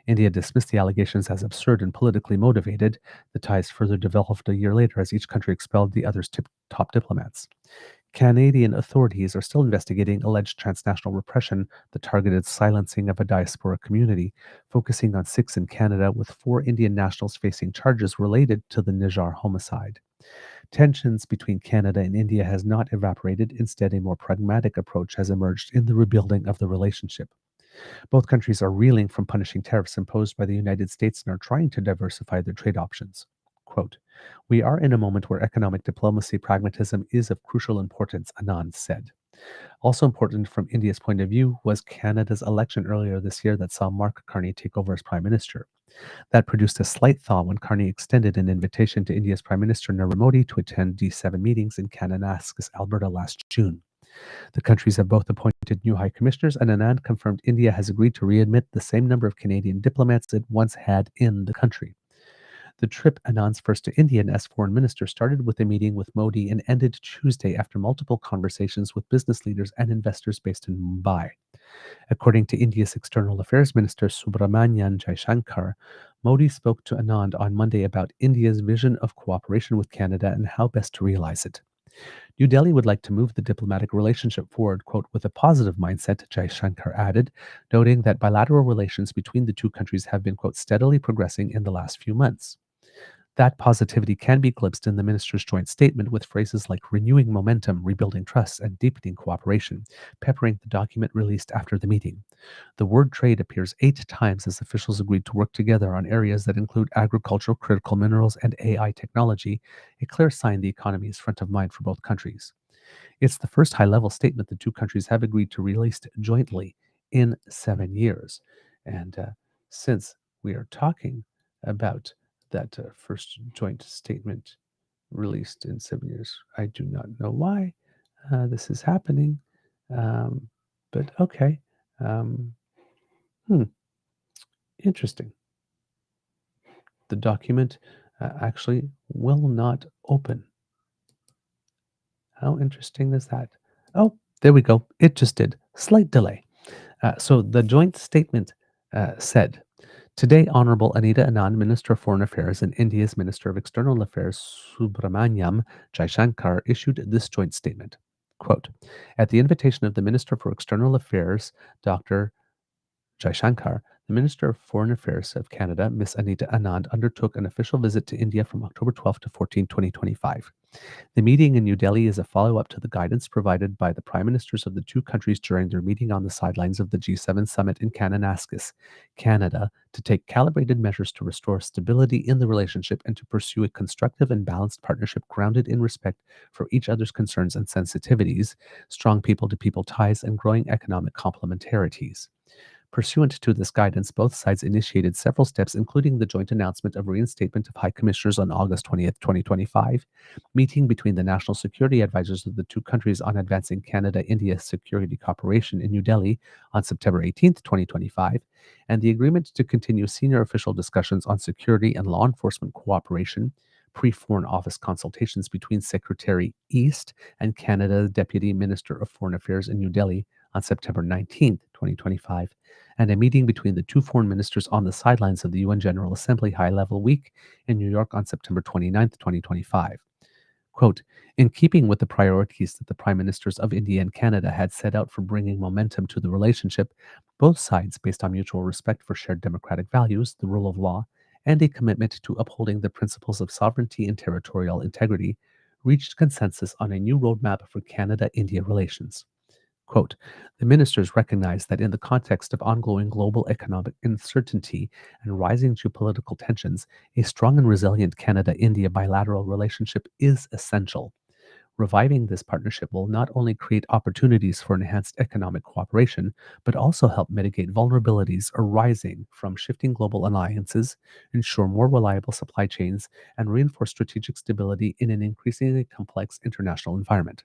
India dismissed the allegations as absurd and politically motivated. The ties further developed a year later as each country expelled the other's top diplomats. Canadian authorities are still investigating alleged transnational repression, the targeted silencing of a diaspora community, focusing on Sikhs in Canada, with 4 Indian nationals facing charges related to the Nijjar homicide. Tensions between Canada and India has not evaporated. Instead, a more pragmatic approach has emerged in the rebuilding of the relationship. Both countries are reeling from punishing tariffs imposed by the United States and are trying to diversify their trade options. Quote, "We are in a moment where economic diplomacy pragmatism is of crucial importance," Anand said. Also important from India's point of view was Canada's election earlier this year that saw Mark Carney take over as Prime Minister. That produced a slight thaw when Carney extended an invitation to India's Prime Minister Narendra Modi to attend G7 meetings in Kananaskis, Alberta last June. The countries have both appointed new high commissioners, and Anand confirmed India has agreed to readmit the same number of Canadian diplomats it once had in the country. The trip, Anand's first to India as foreign minister, started with a meeting with Modi and ended Tuesday after multiple conversations with business leaders and investors based in Mumbai. According to India's External Affairs Minister Subramanian Jaishankar, Modi spoke to Anand on Monday about India's vision of cooperation with Canada and how best to realize it. New Delhi would like to move the diplomatic relationship forward, quote, with a positive mindset, Jaishankar added, noting that bilateral relations between the two countries have been, quote, steadily progressing in the last few months. That positivity can be glimpsed in the minister's joint statement with phrases like renewing momentum, rebuilding trust, and deepening cooperation, peppering the document released after the meeting. The word trade appears 8 times as officials agreed to work together on areas that include agricultural, critical minerals, and AI technology, a clear sign the economy is front of mind for both countries. It's the first high-level statement the two countries have agreed to release jointly in 7 years. And since we are talking about that first joint statement released in 7 years, I do not know why this is happening, but okay. Um, hmm, Interesting. The document actually will not open. How interesting is that? Oh, there we go. It just did. Slight delay. So the joint statement said, today, Honorable Anita Anand, Minister of Foreign Affairs, and India's Minister of External Affairs, Subramaniam Jaishankar, issued this joint statement. Quote, at the invitation of the Minister for External Affairs, Dr. Jaishankar, the Minister of Foreign Affairs of Canada, Ms. Anita Anand, undertook an official visit to India from October 12 to 14, 2025. The meeting in New Delhi is a follow-up to the guidance provided by the prime ministers of the two countries during their meeting on the sidelines of the G7 summit in Kananaskis, Canada, to take calibrated measures to restore stability in the relationship and to pursue a constructive and balanced partnership grounded in respect for each other's concerns and sensitivities, strong people-to-people ties, and growing economic complementarities. Pursuant to this guidance, both sides initiated several steps, including the joint announcement of reinstatement of High Commissioners on August 20th, 2025, meeting between the national security advisors of the two countries on advancing Canada-India security cooperation in New Delhi on September 18th, 2025, and the agreement to continue senior official discussions on security and law enforcement cooperation, pre-Foreign Office consultations between Secretary East and Canada's Deputy Minister of Foreign Affairs in New Delhi on September 19th, 2025, and a meeting between the two foreign ministers on the sidelines of the UN General Assembly High-Level Week in New York on September 29th, 2025. Quote, in keeping with the priorities that the Prime Ministers of India and Canada had set out for bringing momentum to the relationship, both sides, based on mutual respect for shared democratic values, the rule of law, and a commitment to upholding the principles of sovereignty and territorial integrity, reached consensus on a new roadmap for Canada-India relations. Quote, the ministers recognize that in the context of ongoing global economic uncertainty and rising geopolitical tensions, a strong and resilient Canada-India bilateral relationship is essential. Reviving this partnership will not only create opportunities for enhanced economic cooperation, but also help mitigate vulnerabilities arising from shifting global alliances, ensure more reliable supply chains, and reinforce strategic stability in an increasingly complex international environment.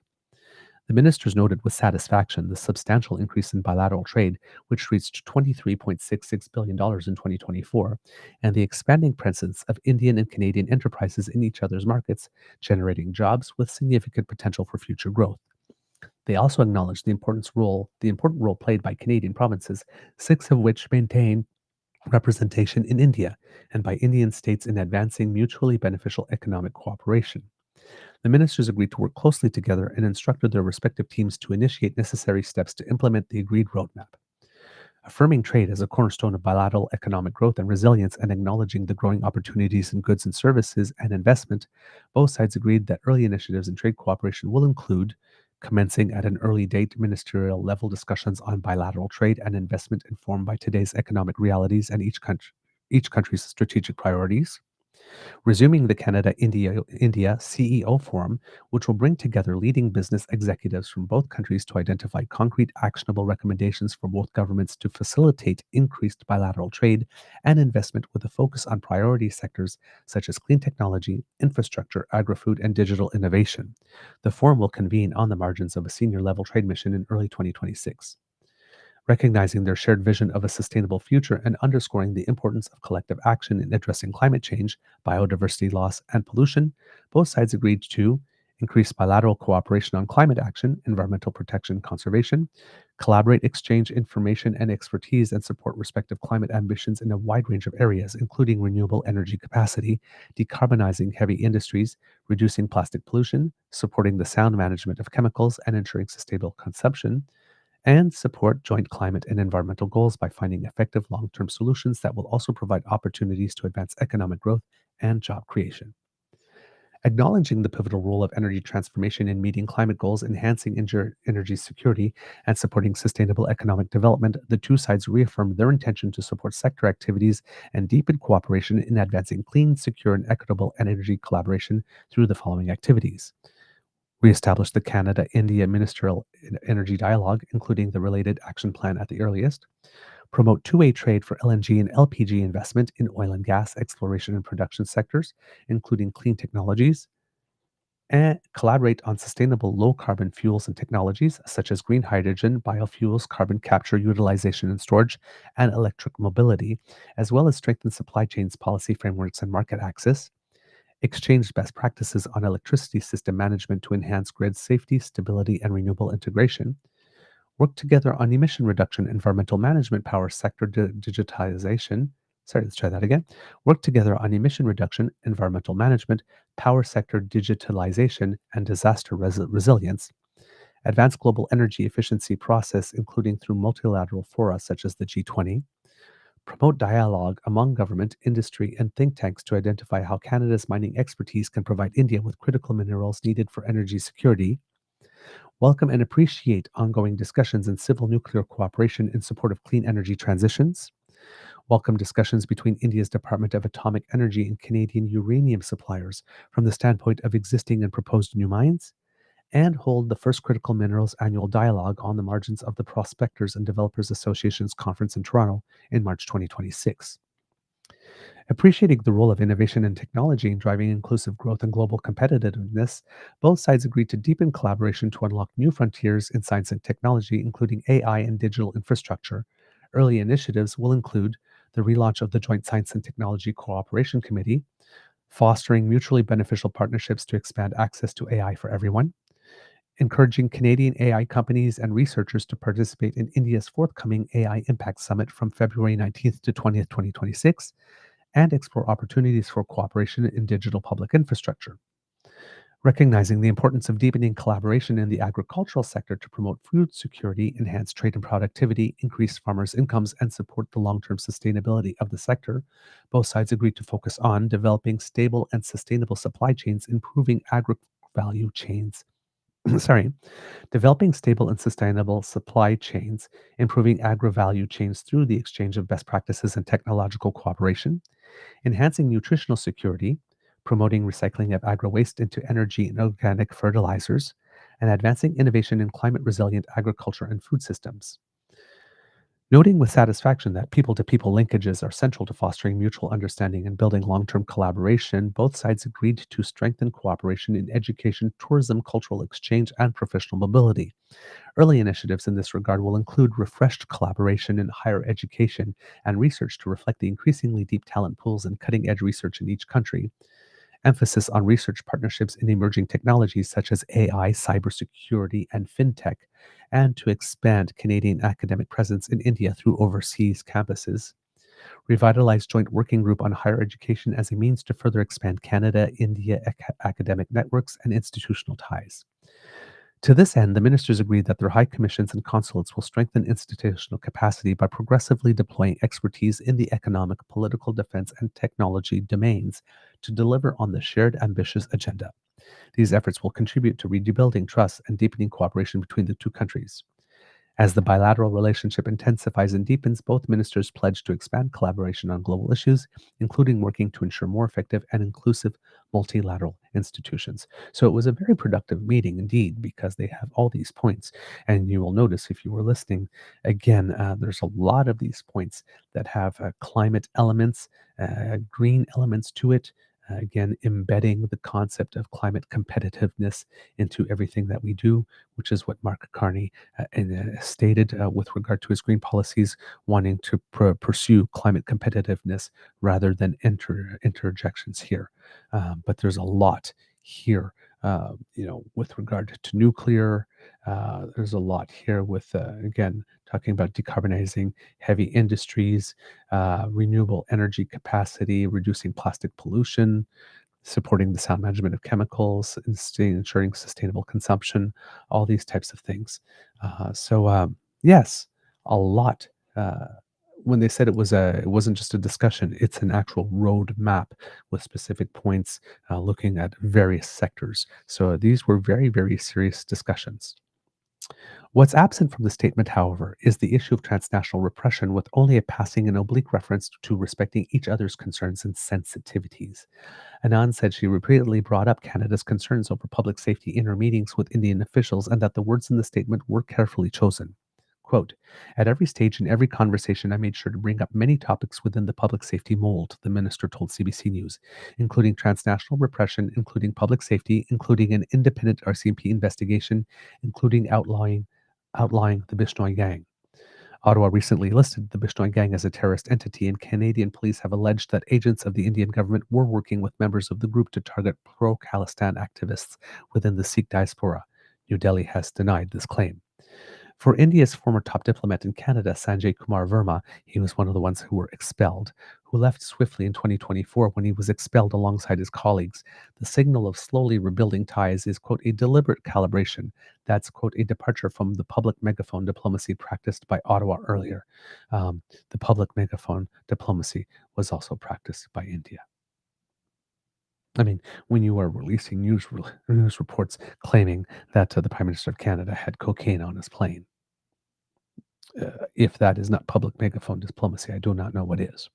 The ministers noted with satisfaction the substantial increase in bilateral trade, which reached $23.66 billion in 2024, and the expanding presence of Indian and Canadian enterprises in each other's markets, generating jobs with significant potential for future growth. They also acknowledged the important role played by Canadian provinces, 6 of which maintain representation in India, and by Indian states in advancing mutually beneficial economic cooperation. The ministers agreed to work closely together and instructed their respective teams to initiate necessary steps to implement the agreed roadmap. Affirming trade as a cornerstone of bilateral economic growth and resilience and acknowledging the growing opportunities in goods and services and investment, both sides agreed that early initiatives in trade cooperation will include commencing at an early date ministerial level discussions on bilateral trade and investment informed by today's economic realities and each country's strategic priorities, resuming the Canada-India CEO Forum, which will bring together leading business executives from both countries to identify concrete, actionable recommendations for both governments to facilitate increased bilateral trade and investment with a focus on priority sectors such as clean technology, infrastructure, agri-food, and digital innovation. The forum will convene on the margins of a senior-level trade mission in early 2026. Recognizing their shared vision of a sustainable future and underscoring the importance of collective action in addressing climate change, biodiversity loss, and pollution, both sides agreed to increase bilateral cooperation on climate action, environmental protection, conservation, collaborate, exchange information and expertise, and support respective climate ambitions in a wide range of areas, including renewable energy capacity, decarbonizing heavy industries, reducing plastic pollution, supporting the sound management of chemicals, and ensuring sustainable consumption, and support joint climate and environmental goals by finding effective long term solutions that will also provide opportunities to advance economic growth and job creation. Acknowledging the pivotal role of energy transformation in meeting climate goals, enhancing energy security, and supporting sustainable economic development, the two sides reaffirmed their intention to support sector activities and deepen cooperation in advancing clean, secure, and equitable energy collaboration through the following activities: reestablish the Canada India Ministerial Energy Dialogue, including the related action plan at the earliest; promote two-way trade for LNG and LPG investment in oil and gas exploration and production sectors, including clean technologies; and collaborate on sustainable low carbon fuels and technologies such as green hydrogen, biofuels, carbon capture, utilization and storage, and electric mobility, as well as strengthen supply chains, policy frameworks, and market access; exchange best practices on electricity system management to enhance grid safety, stability, and renewable integration; work together on emission reduction, environmental management, power sector digitization. Sorry, let's try that again. Work together on emission reduction, environmental management, power sector digitalization, and disaster resilience; advance global energy efficiency process, including through multilateral fora such as the G20; promote dialogue among government, industry, and think tanks to identify how Canada's mining expertise can provide India with critical minerals needed for energy security; welcome and appreciate ongoing discussions in civil nuclear cooperation in support of clean energy transitions; welcome discussions between India's Department of Atomic Energy and Canadian uranium suppliers from the standpoint of existing and proposed new mines; and hold the first Critical Minerals Annual Dialogue on the margins of the Prospectors and Developers Association's conference in Toronto in March 2026. Appreciating the role of innovation and technology in driving inclusive growth and global competitiveness, both sides agreed to deepen collaboration to unlock new frontiers in science and technology, including AI and digital infrastructure. Early initiatives will include the relaunch of the Joint Science and Technology Cooperation Committee, fostering mutually beneficial partnerships to expand access to AI for everyone, encouraging Canadian AI companies and researchers to participate in India's forthcoming AI Impact Summit from February 19th to 20th, 2026, and explore opportunities for cooperation in digital public infrastructure. Recognizing the importance of deepening collaboration in the agricultural sector to promote food security, enhance trade and productivity, increase farmers' incomes, and support the long-term sustainability of the sector, both sides agreed to focus on developing stable and sustainable supply chains, improving agri-value chains. Sorry, developing stable and sustainable supply chains, improving agri-value chains through the exchange of best practices and technological cooperation, enhancing nutritional security, promoting recycling of agri-waste into energy and organic fertilizers, and advancing innovation in climate-resilient agriculture and food systems. Noting with satisfaction that people-to-people linkages are central to fostering mutual understanding and building long-term collaboration, both sides agreed to strengthen cooperation in education, tourism, cultural exchange, and professional mobility. Early initiatives in this regard will include refreshed collaboration in higher education and research to reflect the increasingly deep talent pools and cutting-edge research in each country, emphasis on research partnerships in emerging technologies such as AI, cybersecurity, and fintech, and to expand Canadian academic presence in India through overseas campuses, revitalize joint working group on higher education as a means to further expand Canada-India academic networks and institutional ties. To this end, the ministers agreed that their high commissions and consulates will strengthen institutional capacity by progressively deploying expertise in the economic, political, defense, and technology domains to deliver on the shared ambitious agenda. These efforts will contribute to rebuilding trust and deepening cooperation between the two countries. As the bilateral relationship intensifies and deepens, both ministers pledge to expand collaboration on global issues, including working to ensure more effective and inclusive multilateral institutions. So it was a very productive meeting indeed, because they have all these points. And you will notice, if you were listening, again, there's a lot of these points that have climate elements, green elements to it. Again, embedding the concept of climate competitiveness into everything that we do, which is what Mark Carney stated with regard to his green policies, wanting to pursue climate competitiveness rather than interjections here. But there's a lot here, with regard to nuclear, There's a lot here with, again, talking about decarbonizing heavy industries, renewable energy capacity, reducing plastic pollution, supporting the sound management of chemicals, and ensuring sustainable consumption, all these types of things. Yes, a lot. Uh, when they said it wasn't just a discussion, it's an actual roadmap with specific points looking at various sectors. So these were very, very serious discussions. What's absent from the statement, however, is the issue of transnational repression with only a passing and oblique reference to respecting each other's concerns and sensitivities. Anand said she repeatedly brought up Canada's concerns over public safety in her meetings with Indian officials and that the words in the statement were carefully chosen. Quote, at every stage in every conversation, I made sure to bring up many topics within the public safety mold, the minister told CBC News, including transnational repression, including public safety, including an independent RCMP investigation, including outlawing the Bishnoi Gang. Ottawa recently listed the Bishnoi Gang as a terrorist entity, and Canadian police have alleged that agents of the Indian government were working with members of the group to target pro-Khalistan activists within the Sikh diaspora. New Delhi has denied this claim. For India's former top diplomat in Canada, Sanjay Kumar Verma, he was one of the ones who were expelled, who left swiftly in 2024 when he was expelled alongside his colleagues. The signal of slowly rebuilding ties is, quote, a deliberate calibration. That's, quote, a departure from the public megaphone diplomacy practiced by Ottawa earlier. The public megaphone diplomacy was also practiced by India. I mean, when you are releasing news reports claiming that the Prime Minister of Canada had cocaine on his plane, if that is not public megaphone diplomacy, I do not know what is.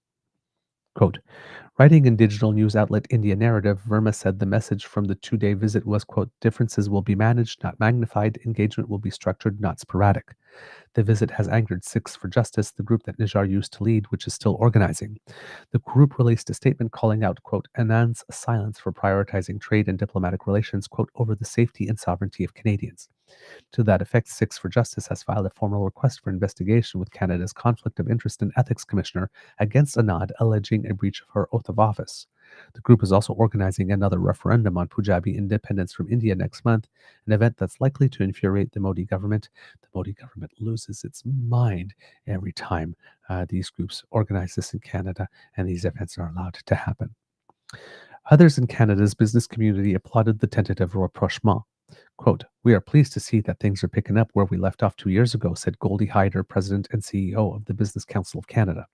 Quote, writing in digital news outlet India Narrative, Verma said the message from the two-day visit was, quote, differences will be managed, not magnified, engagement will be structured, not sporadic. The visit has angered Sikhs for Justice, the group that Nijar used to lead, which is still organizing. The group released a statement calling out, quote, Anand's silence for prioritizing trade and diplomatic relations, quote, over the safety and sovereignty of Canadians. To that effect, Sikhs for Justice has filed a formal request for investigation with Canada's Conflict of Interest and Ethics Commissioner against Anand, alleging a breach of her oath of office. The group is also organizing another referendum on Punjabi independence from India next month, an event that's likely to infuriate the Modi government. The Modi government loses its mind every time these groups organize this in Canada, and these events are allowed to happen. Others in Canada's business community applauded the tentative rapprochement. Quote, we are pleased to see that things are picking up where we left off 2 years ago, said Goldie Hyder, President and CEO of the Business Council of Canada.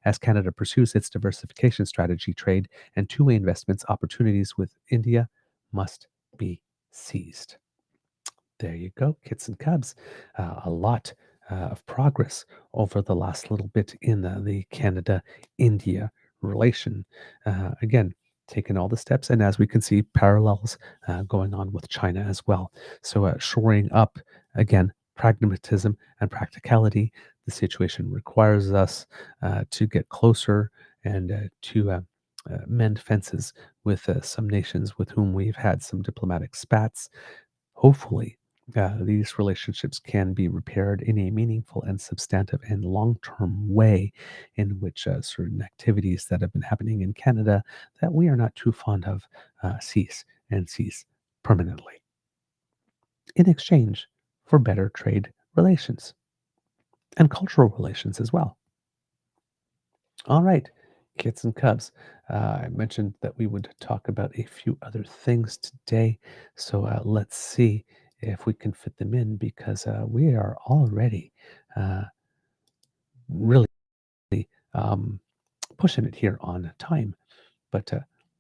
As Canada pursues its diversification strategy, trade and two-way investments opportunities with India must be seized. There you go, kits and cubs. A lot of progress over the last little bit in the Canada-India relation. Again, taken all the steps, and as we can see, parallels going on with China as well. So shoring up, again, pragmatism and practicality. The situation requires us to get closer and to mend fences with some nations with whom we've had some diplomatic spats. Hopefully, these relationships can be repaired in a meaningful and substantive and long-term way in which certain activities that have been happening in Canada that we are not too fond of cease permanently in exchange for better trade relations and cultural relations as well. All right, kits and cubs. I mentioned that we would talk about a few other things today. So let's see if we can fit them in because we are already really um, pushing it here on time. But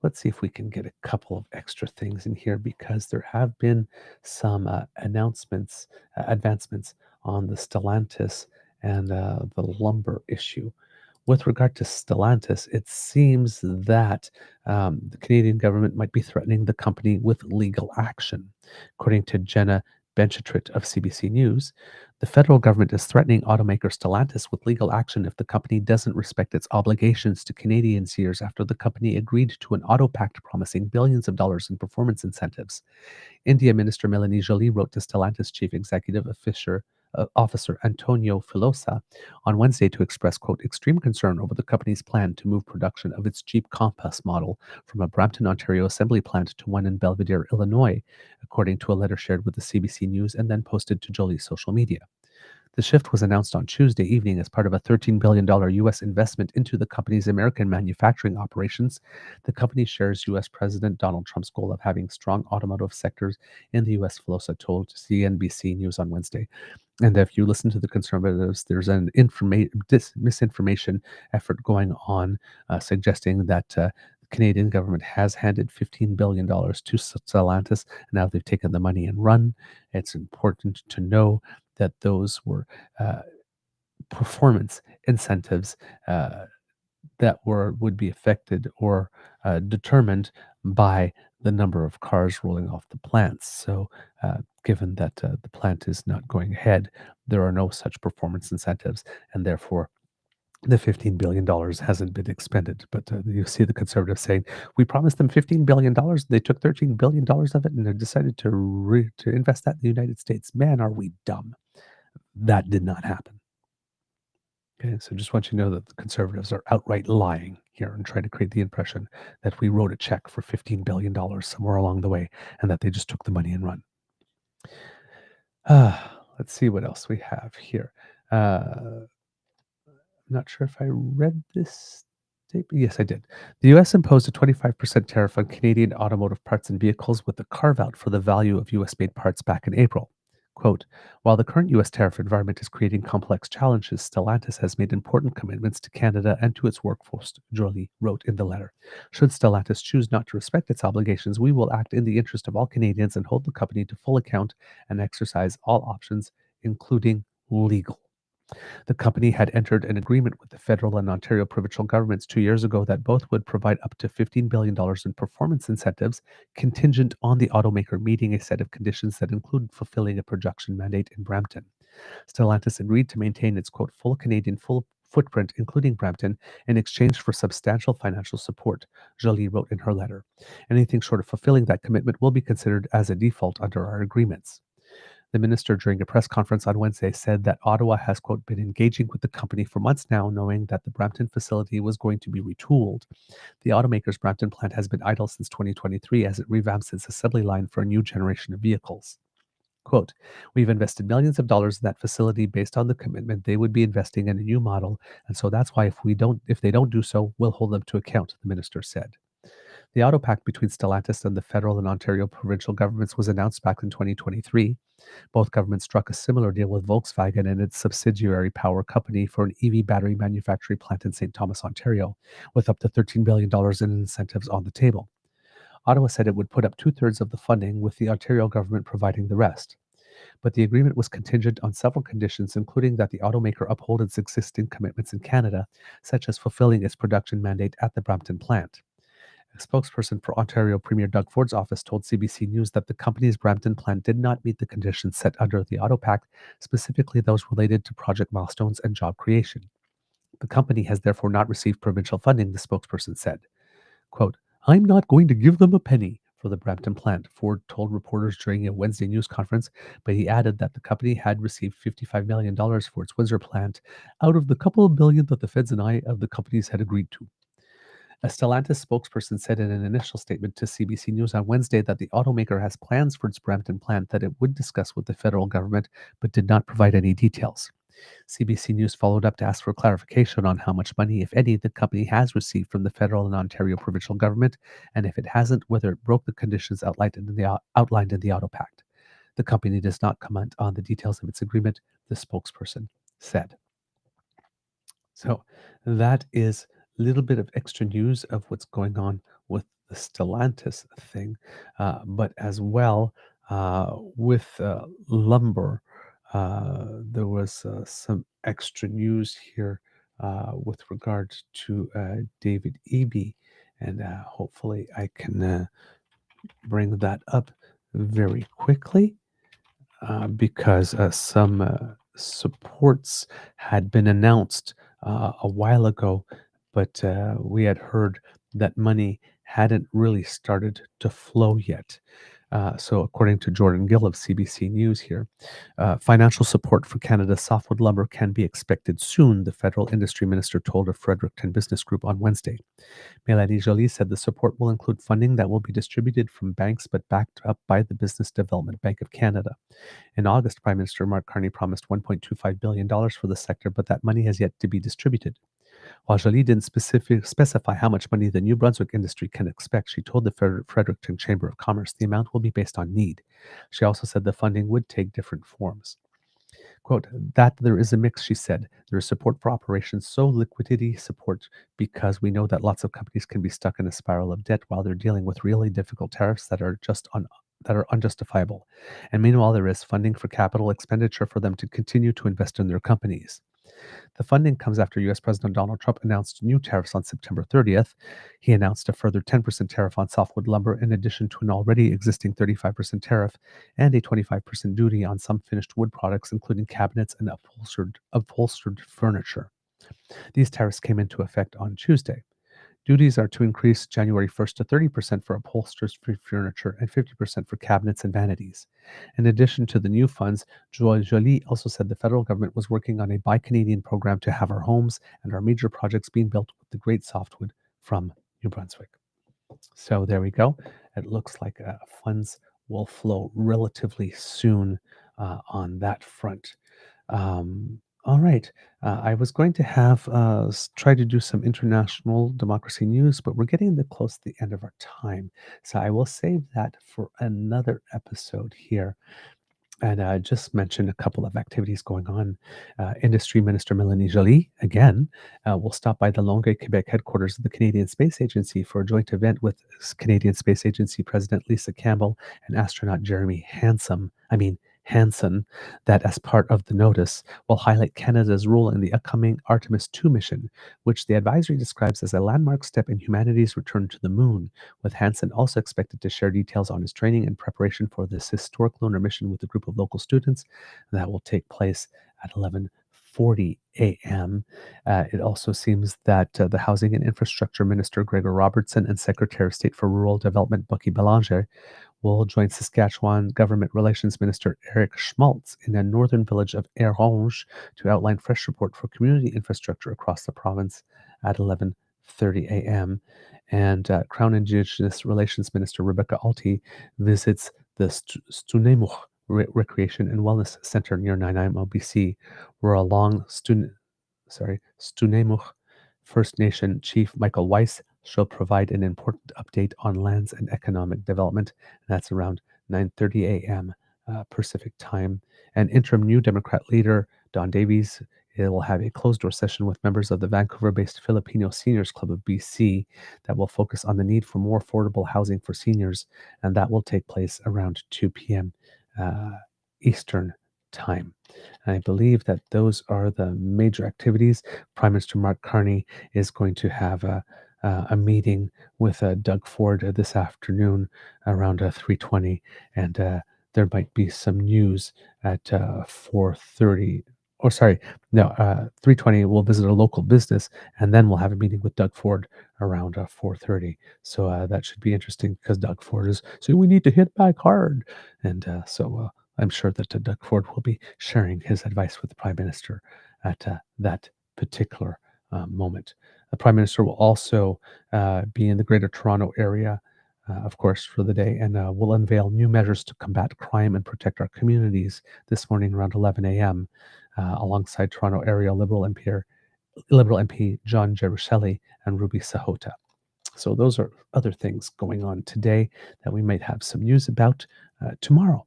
let's see if we can get a couple of extra things in here because there have been some advancements on the Stellantis and the lumber issue. With regard to Stellantis, it seems that the Canadian government might be threatening the company with legal action. According to Jenna Benchetrit of CBC News, the federal government is threatening automaker Stellantis with legal action if the company doesn't respect its obligations to Canadians years after the company agreed to an auto pact promising billions of dollars in performance incentives. India Minister Melanie Joly wrote to Stellantis chief executive Officer Antonio Filosa on Wednesday to express, quote, extreme concern over the company's plan to move production of its Jeep Compass model from a Brampton, Ontario assembly plant to one in Belvedere, Illinois, according to a letter shared with the CBC News and then posted to Jolie's social media. The shift was announced on Tuesday evening as part of a $13 billion U.S. investment into the company's American manufacturing operations. The company shares U.S. President Donald Trump's goal of having strong automotive sectors in the U.S., Filosa told CNBC News on Wednesday. And if you listen to the conservatives, there's an misinformation effort going on suggesting that the Canadian government has handed $15 billion to Stellantis, and now they've taken the money and run. It's important to know that those were performance incentives that would be affected or determined by the number of cars rolling off the plants. So, given that the plant is not going ahead, there are no such performance incentives, and therefore the $15 billion hasn't been expended. But you see the conservatives saying, we promised them $15 billion. They took $13 billion of it and they decided to invest that in the United States. Man, are we dumb. That did not happen. Okay, so just want you to know that the conservatives are outright lying here and trying to create the impression that we wrote a check for $15 billion somewhere along the way and that they just took the money and run. Let's see what else we have here. I'm not sure if I read this statement. Yes, I did. The U.S. imposed a 25% tariff on Canadian automotive parts and vehicles with a carve-out for the value of U.S.-made parts back in April. Quote, while the current U.S. tariff environment is creating complex challenges, Stellantis has made important commitments to Canada and to its workforce, Jolie wrote in the letter. Should Stellantis choose not to respect its obligations, we will act in the interest of all Canadians and hold the company to full account and exercise all options, including legal. The company had entered an agreement with the federal and Ontario provincial governments 2 years ago that both would provide up to $15 billion in performance incentives contingent on the automaker meeting a set of conditions that include fulfilling a production mandate in Brampton. Stellantis agreed to maintain its, quote, full Canadian footprint, including Brampton, in exchange for substantial financial support, Jolie wrote in her letter. Anything short of fulfilling that commitment will be considered as a default under our agreements. The minister, during a press conference on Wednesday, said that Ottawa has, quote, been engaging with the company for months now, knowing that the Brampton facility was going to be retooled. The automaker's Brampton plant has been idle since 2023 as it revamps its assembly line for a new generation of vehicles. Quote, we've invested millions of dollars in that facility based on the commitment they would be investing in a new model, and so that's why if they don't do so, we'll hold them to account, the minister said. The auto pact between Stellantis and the federal and Ontario provincial governments was announced back in 2023. Both governments struck a similar deal with Volkswagen and its subsidiary Power Company for an EV battery manufacturing plant in St. Thomas, Ontario, with up to $13 billion in incentives on the table. Ottawa said it would put up 2/3 of the funding, with the Ontario government providing the rest. But the agreement was contingent on several conditions, including that the automaker uphold its existing commitments in Canada, such as fulfilling its production mandate at the Brampton plant. A spokesperson for Ontario Premier Doug Ford's office told CBC News that the company's Brampton plant did not meet the conditions set under the Auto Pact, specifically those related to project milestones and job creation. The company has therefore not received provincial funding, the spokesperson said. Quote, I'm not going to give them a penny for the Brampton plant, Ford told reporters during a Wednesday news conference, but he added that the company had received $55 million for its Windsor plant out of the couple of billion that the feds and I of the companies had agreed to. A Stellantis spokesperson said in an initial statement to CBC News on Wednesday that the automaker has plans for its Brampton plant that it would discuss with the federal government, but did not provide any details. CBC News followed up to ask for clarification on how much money, if any, the company has received from the federal and Ontario provincial government, and if it hasn't, whether it broke the conditions outlined in the Auto Pact. The company does not comment on the details of its agreement, the spokesperson said. So that is a little bit of extra news of what's going on with the Stellantis thing, but as well with lumber. There was some extra news here with regard to David Eby, and hopefully I can bring that up very quickly because some supports had been announced a while ago, but we had heard that money hadn't really started to flow yet. So, according to Jordan Gill of CBC News here, financial support for Canada's softwood lumber can be expected soon, the federal industry minister told a Fredericton business group on Wednesday. Mélanie Joly said the support will include funding that will be distributed from banks but backed up by the Business Development Bank of Canada. In August, Prime Minister Mark Carney promised $1.25 billion for the sector, but that money has yet to be distributed. While Joly didn't specify how much money the New Brunswick industry can expect, she told the Fredericton Chamber of Commerce the amount will be based on need. She also said the funding would take different forms. Quote, that there is a mix, she said. There is support for operations, so liquidity support, because we know that lots of companies can be stuck in a spiral of debt while they're dealing with really difficult tariffs that are unjustifiable. And meanwhile, there is funding for capital expenditure for them to continue to invest in their companies. The funding comes after U.S. President Donald Trump announced new tariffs on September 30th. He announced a further 10% tariff on softwood lumber, in addition to an already existing 35% tariff and a 25% duty on some finished wood products, including cabinets and upholstered furniture. These tariffs came into effect on Tuesday. Duties are to increase January 1st to 30% for upholstered furniture and 50% for cabinets and vanities. In addition to the new funds, Joly also said the federal government was working on a Buy Canadian program to have our homes and our major projects being built with the great softwood from New Brunswick. So there we go. It looks like funds will flow relatively soon on that front. All right. I was going to have try to do some international democracy news, but we're getting close to the end of our time. So I will save that for another episode here. And just mention a couple of activities going on. Industry Minister Mélanie Joly, again, will stop by the Longueuil, Quebec headquarters of the Canadian Space Agency for a joint event with Canadian Space Agency President Lisa Campbell and astronaut Jeremy Hansen, that as part of the notice will highlight Canada's role in the upcoming Artemis 2 mission, which the advisory describes as a landmark step in humanity's return to the moon, with Hansen also expected to share details on his training and preparation for this historic lunar mission with a group of local students. That will take place at 11:40 a.m. It also seems that the Housing and Infrastructure Minister Gregor Robertson and Secretary of State for Rural Development Bucky Belanger will join Saskatchewan Government Relations Minister Eric Schmaltz in the northern village of Eronge to outline fresh support for community infrastructure across the province at 11:30 a.m. And Crown Indigenous Relations Minister Rebecca Alty visits the Stunemuch Recreation and Wellness Center near Nanaimo, BC, where Stunemuch First Nation Chief Michael Weiss shall provide an important update on lands and economic development. That's around 9:30 a.m. Pacific time. And interim New Democrat leader Don Davies will have a closed-door session with members of the Vancouver-based Filipino Seniors Club of BC that will focus on the need for more affordable housing for seniors, and that will take place around 2 p.m. Eastern time. I believe that those are the major activities. Prime Minister Mark Carney is going to have a meeting with Doug Ford this afternoon around 3:20, and there might be some news at 4:30. Or sorry, no, 3:20. We'll visit a local business, and then we'll have a meeting with Doug Ford around 4:30. So that should be interesting because Doug Ford is saying we need to hit back hard, and so I'm sure that Doug Ford will be sharing his advice with the Prime Minister at that particular moment. The Prime Minister will also be in the Greater Toronto area, of course, for the day, and will unveil new measures to combat crime and protect our communities this morning around 11 a.m. Alongside Toronto area Liberal MP John Jerushelli and Ruby Sahota. So those are other things going on today that we might have some news about tomorrow.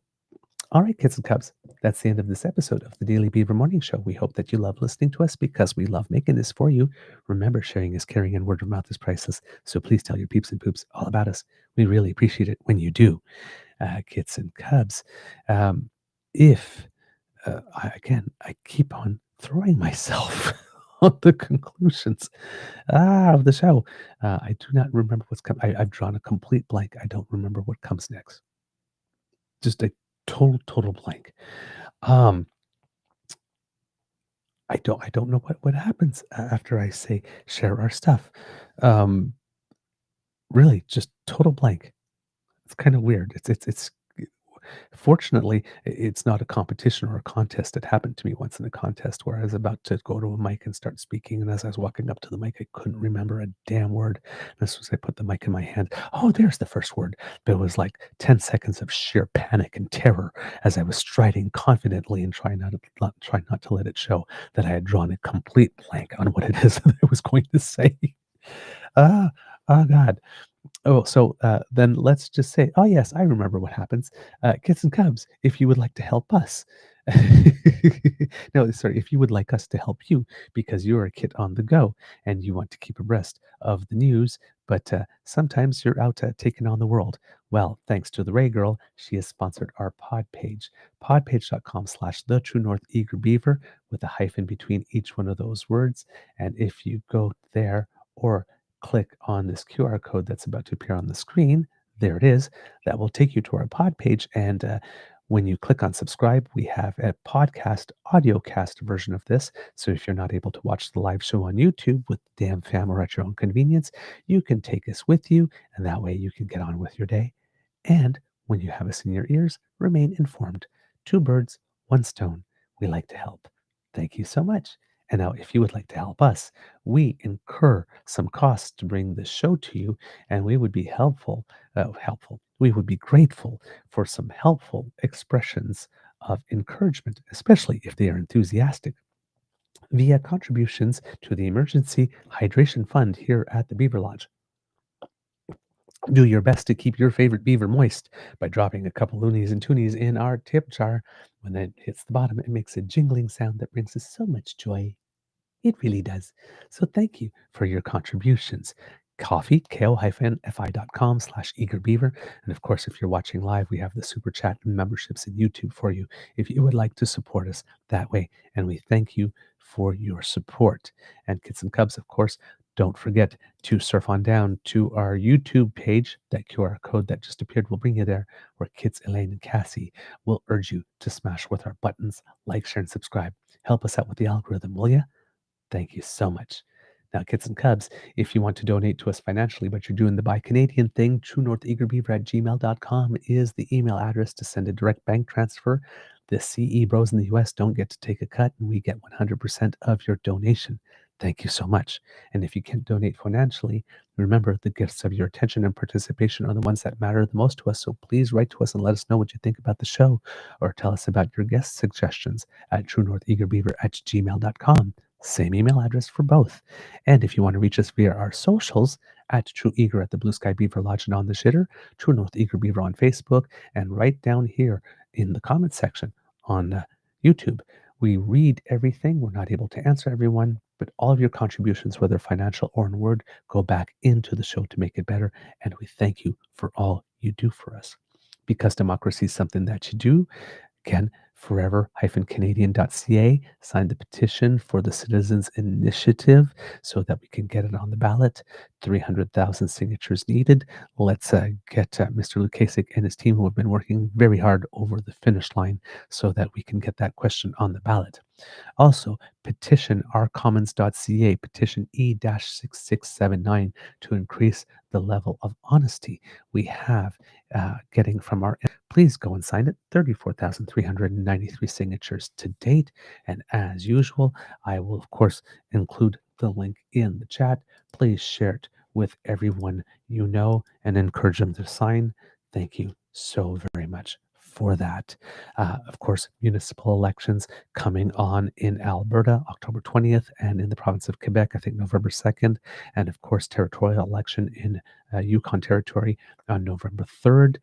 All right, kids and cubs, that's the end of this episode of the Daily Beaver Morning Show. We hope that you love listening to us because we love making this for you. Remember, sharing is caring and word of mouth is priceless. So please tell your peeps and poops all about us. We really appreciate it when you do, kids and cubs. If, I keep on throwing myself on the conclusions of the show. I do not remember what's coming. I've drawn a complete blank. I don't remember what comes next. Just a total blank. Um, I don't know what happens after I say share our stuff. Um, really, just total blank. It's kind of weird. It's Fortunately, it's not a competition or a contest. It happened to me once in a contest where I was about to go to a mic and start speaking, and as I was walking up to the mic, I couldn't remember a damn word. And as soon as I put the mic in my hand, oh, there's the first word. But it was like 10 seconds of sheer panic and terror as I was striding confidently and trying not to let it show that I had drawn a complete blank on what it is that I was going to say. Ah, oh God. Oh, so then let's just say, oh, yes, I remember what happens. Kits and Cubs, if you would like to help us. No, sorry, if you would like us to help you because you're a kit on the go and you want to keep abreast of the news, but sometimes you're out taking on the world. Well, thanks to the Ray Girl, she has sponsored our pod page, podpage.com/the True North Eager Beaver with a hyphen between each one of those words. And if you go there or click on this QR code that's about to appear on the screen. There it is. That will take you to our pod page. And when you click on subscribe, we have a podcast, audio cast version of this. So if you're not able to watch the live show on YouTube with DAMFAM or at your own convenience, you can take us with you. And that way you can get on with your day. And when you have us in your ears, remain informed. Two birds, one stone. We like to help. Thank you so much. And now, if you would like to help us, we incur some costs to bring this show to you, and we would be helpful. We would be grateful for some helpful expressions of encouragement, especially if they are enthusiastic, via contributions to the Emergency Hydration Fund here at the Beaver Lodge. Do your best to keep your favorite beaver moist by dropping a couple loonies and toonies in our tip jar. When it hits the bottom, it makes a jingling sound that brings us so much joy. It really does. So thank you for your contributions. Coffee, ko-fi.com/eagerbeaver. And of course, if you're watching live, we have the super chat and memberships in YouTube for you if you would like to support us that way. And we thank you for your support. And Kids and Cubs, of course, don't forget to surf on down to our YouTube page. That QR code that just appeared will bring you there, where Kids, Elaine, and Cassie will urge you to smash with our buttons, like, share, and subscribe. Help us out with the algorithm, will you? Thank you so much. Now, Kits and Cubs, if you want to donate to us financially, but you're doing the Buy Canadian thing, truenortheagerbeaver@gmail.com is the email address to send a direct bank transfer. The CE bros in the US don't get to take a cut, and we get 100% of your donation. Thank you so much. And if you can't donate financially, remember the gifts of your attention and participation are the ones that matter the most to us. So please write to us and let us know what you think about the show, or tell us about your guest suggestions at truenortheagerbeaver@gmail.com. Same email address for both. And if you want to reach us via our socials, at True Eager at the Blue Sky Beaver Lodge and on the Shitter, True North Eager Beaver on Facebook, and right down here in the comments section on YouTube. We read everything. We're not able to answer everyone, but all of your contributions, whether financial or in word, go back into the show to make it better. And we thank you for all you do for us. Because democracy is something that you do, again, forever-canadian.ca. Sign the petition for the Citizens Initiative so that we can get it on the ballot. 300,000 signatures needed. Let's get Mr. Lukasik and his team, who have been working very hard, over the finish line so that we can get that question on the ballot. Also, petition ourcommons.ca, petition E-6679 to increase the level of honesty we have getting from our. Please go and sign it. 34,393 signatures to date. And as usual, I will, of course, include the link in the chat. Please share it with everyone you know and encourage them to sign. Thank you so very much for that. Of course, municipal elections coming on in Alberta, October 20th, and in the province of Quebec, I think November 2nd. And of course, territorial election in Yukon Territory on November 3rd.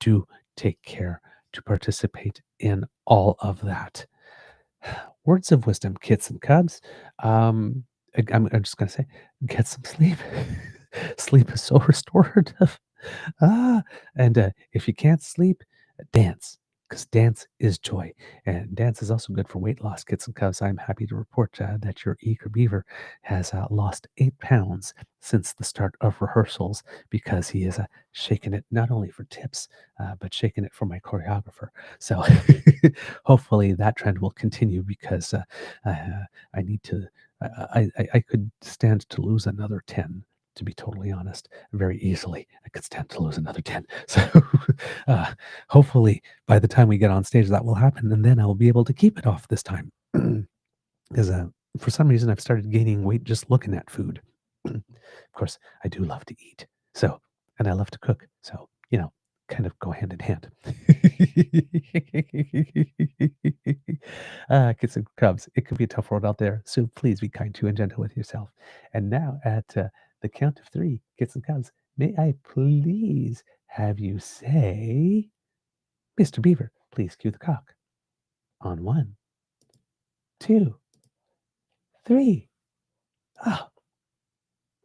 Do take care to participate in all of that. Words of wisdom, Kits and Cubs. I'm just going to say, get some sleep. Sleep is so restorative. And if you can't sleep, dance, because dance is joy. And dance is also good for weight loss, Kits and Cubs. I'm happy to report that your eager beaver has lost 8 pounds since the start of rehearsals, because he is shaking it not only for tips, but shaking it for my choreographer. So hopefully that trend will continue, because I need to, I could stand to lose another 10. to be totally honest, very easily. I could stand to lose another 10. So uh, hopefully by the time we get on stage, that will happen. And then I'll be able to keep it off this time. Because for some reason, I've started gaining weight just looking at food. Of course, I do love to eat. So, and I love to cook. So, kind of go hand in hand. Kids and cubs, it could be a tough world out there. So please be kind to and gentle with yourself. And now at the count of three, kids and cubs, may I please have you say, Mr. Beaver, please cue the cock. On 1, 2, 3. Ah,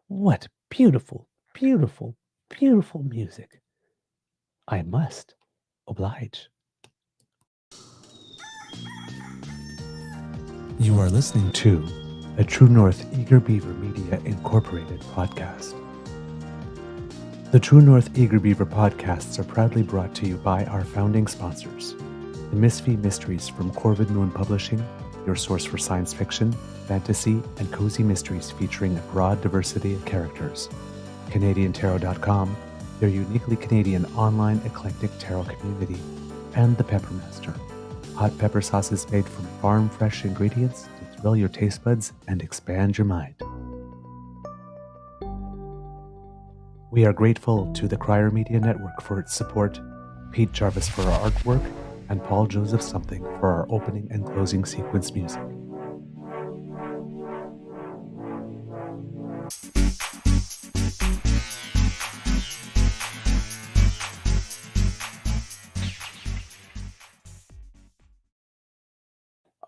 what beautiful, beautiful, beautiful music. I must oblige. You are listening to a True North Eager Beaver Media Incorporated podcast. The True North Eager Beaver podcasts are proudly brought to you by our founding sponsors, the Misfit Mysteries from Corvid Moon Publishing, your source for science fiction, fantasy, and cozy mysteries featuring a broad diversity of characters. CanadianTarot.com, their uniquely Canadian online eclectic tarot community, and the Peppermaster, hot pepper sauces made from farm-fresh ingredients to thrill your taste buds and expand your mind. We are grateful to the Crier Media Network for its support, Pete Jarvis for our artwork, and Paul Joseph Something for our opening and closing sequence music.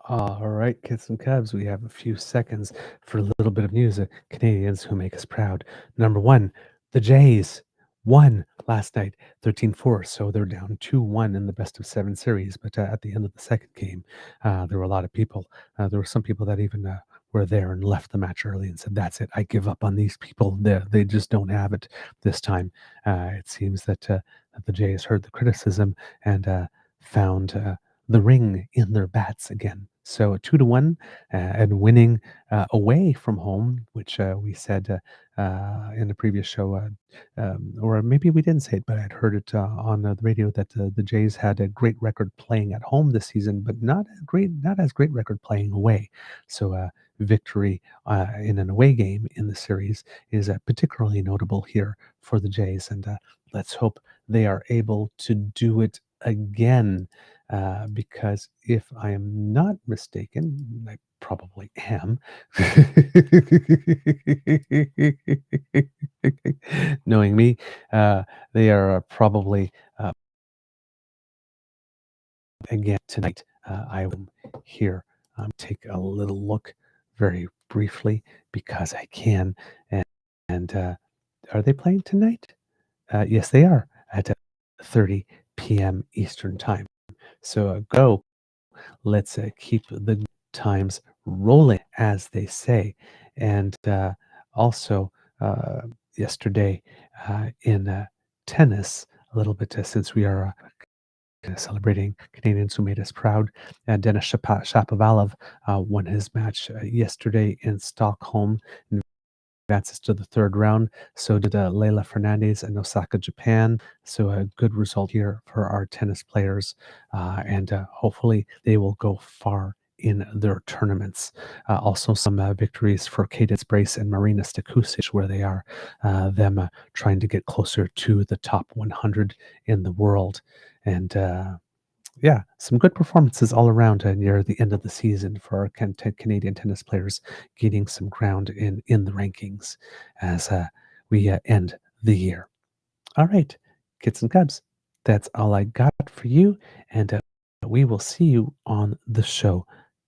All right, kids and cubs, we have a few seconds for a little bit of news of Canadians who make us proud. Number 1, the Jays won last night, 13-4, so they're down 2-1 in the best of 7 series. But at the end of the second game, there were a lot of people. There were some people that even were there and left the match early and said, "That's it, I give up on these people. They just don't have it this time." It seems that the Jays heard the criticism and found the ring in their bats again. So 2-1 and winning away from home, which we said in the previous show, or maybe we didn't say it, but I'd heard it on the radio that the Jays had a great record playing at home this season, but not as great record playing away. So victory in an away game in the series is particularly notable here for the Jays, and let's hope they are able to do it again. Because if I am not mistaken, I probably am. Knowing me, they are probably again tonight. I will here take a little look very briefly because I can. And are they playing tonight? Yes, they are at 30 p.m. Eastern Time. So go. Let's keep the times rolling, as they say. And also, yesterday in tennis, a little bit since we are celebrating Canadians who made us proud, Denis Shapovalov won his match yesterday in Stockholm, advances to the third round. So did Leila Fernandez in Osaka, Japan. So a good result here for our tennis players, and hopefully they will go far in their tournaments. Also some victories for Cadence Brace and Marina Stakusic, where they are them trying to get closer to the top 100 in the world. And yeah, some good performances all around near the end of the season for our Canadian tennis players, gaining some ground in the rankings as we end the year. All right, kids and cubs, that's all I got for you, and we will see you on the show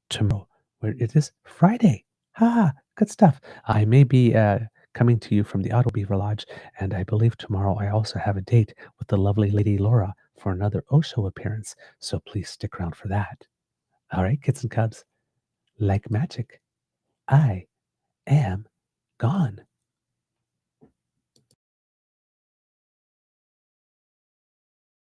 tomorrow, where it is Friday. Ha! Good stuff. I may be coming to you from the Auto Beaver Lodge, and I believe tomorrow I also have a date with the lovely Lady Laura for another Osho appearance, so please stick around for that. All right, kids and cubs, like magic, I am gone.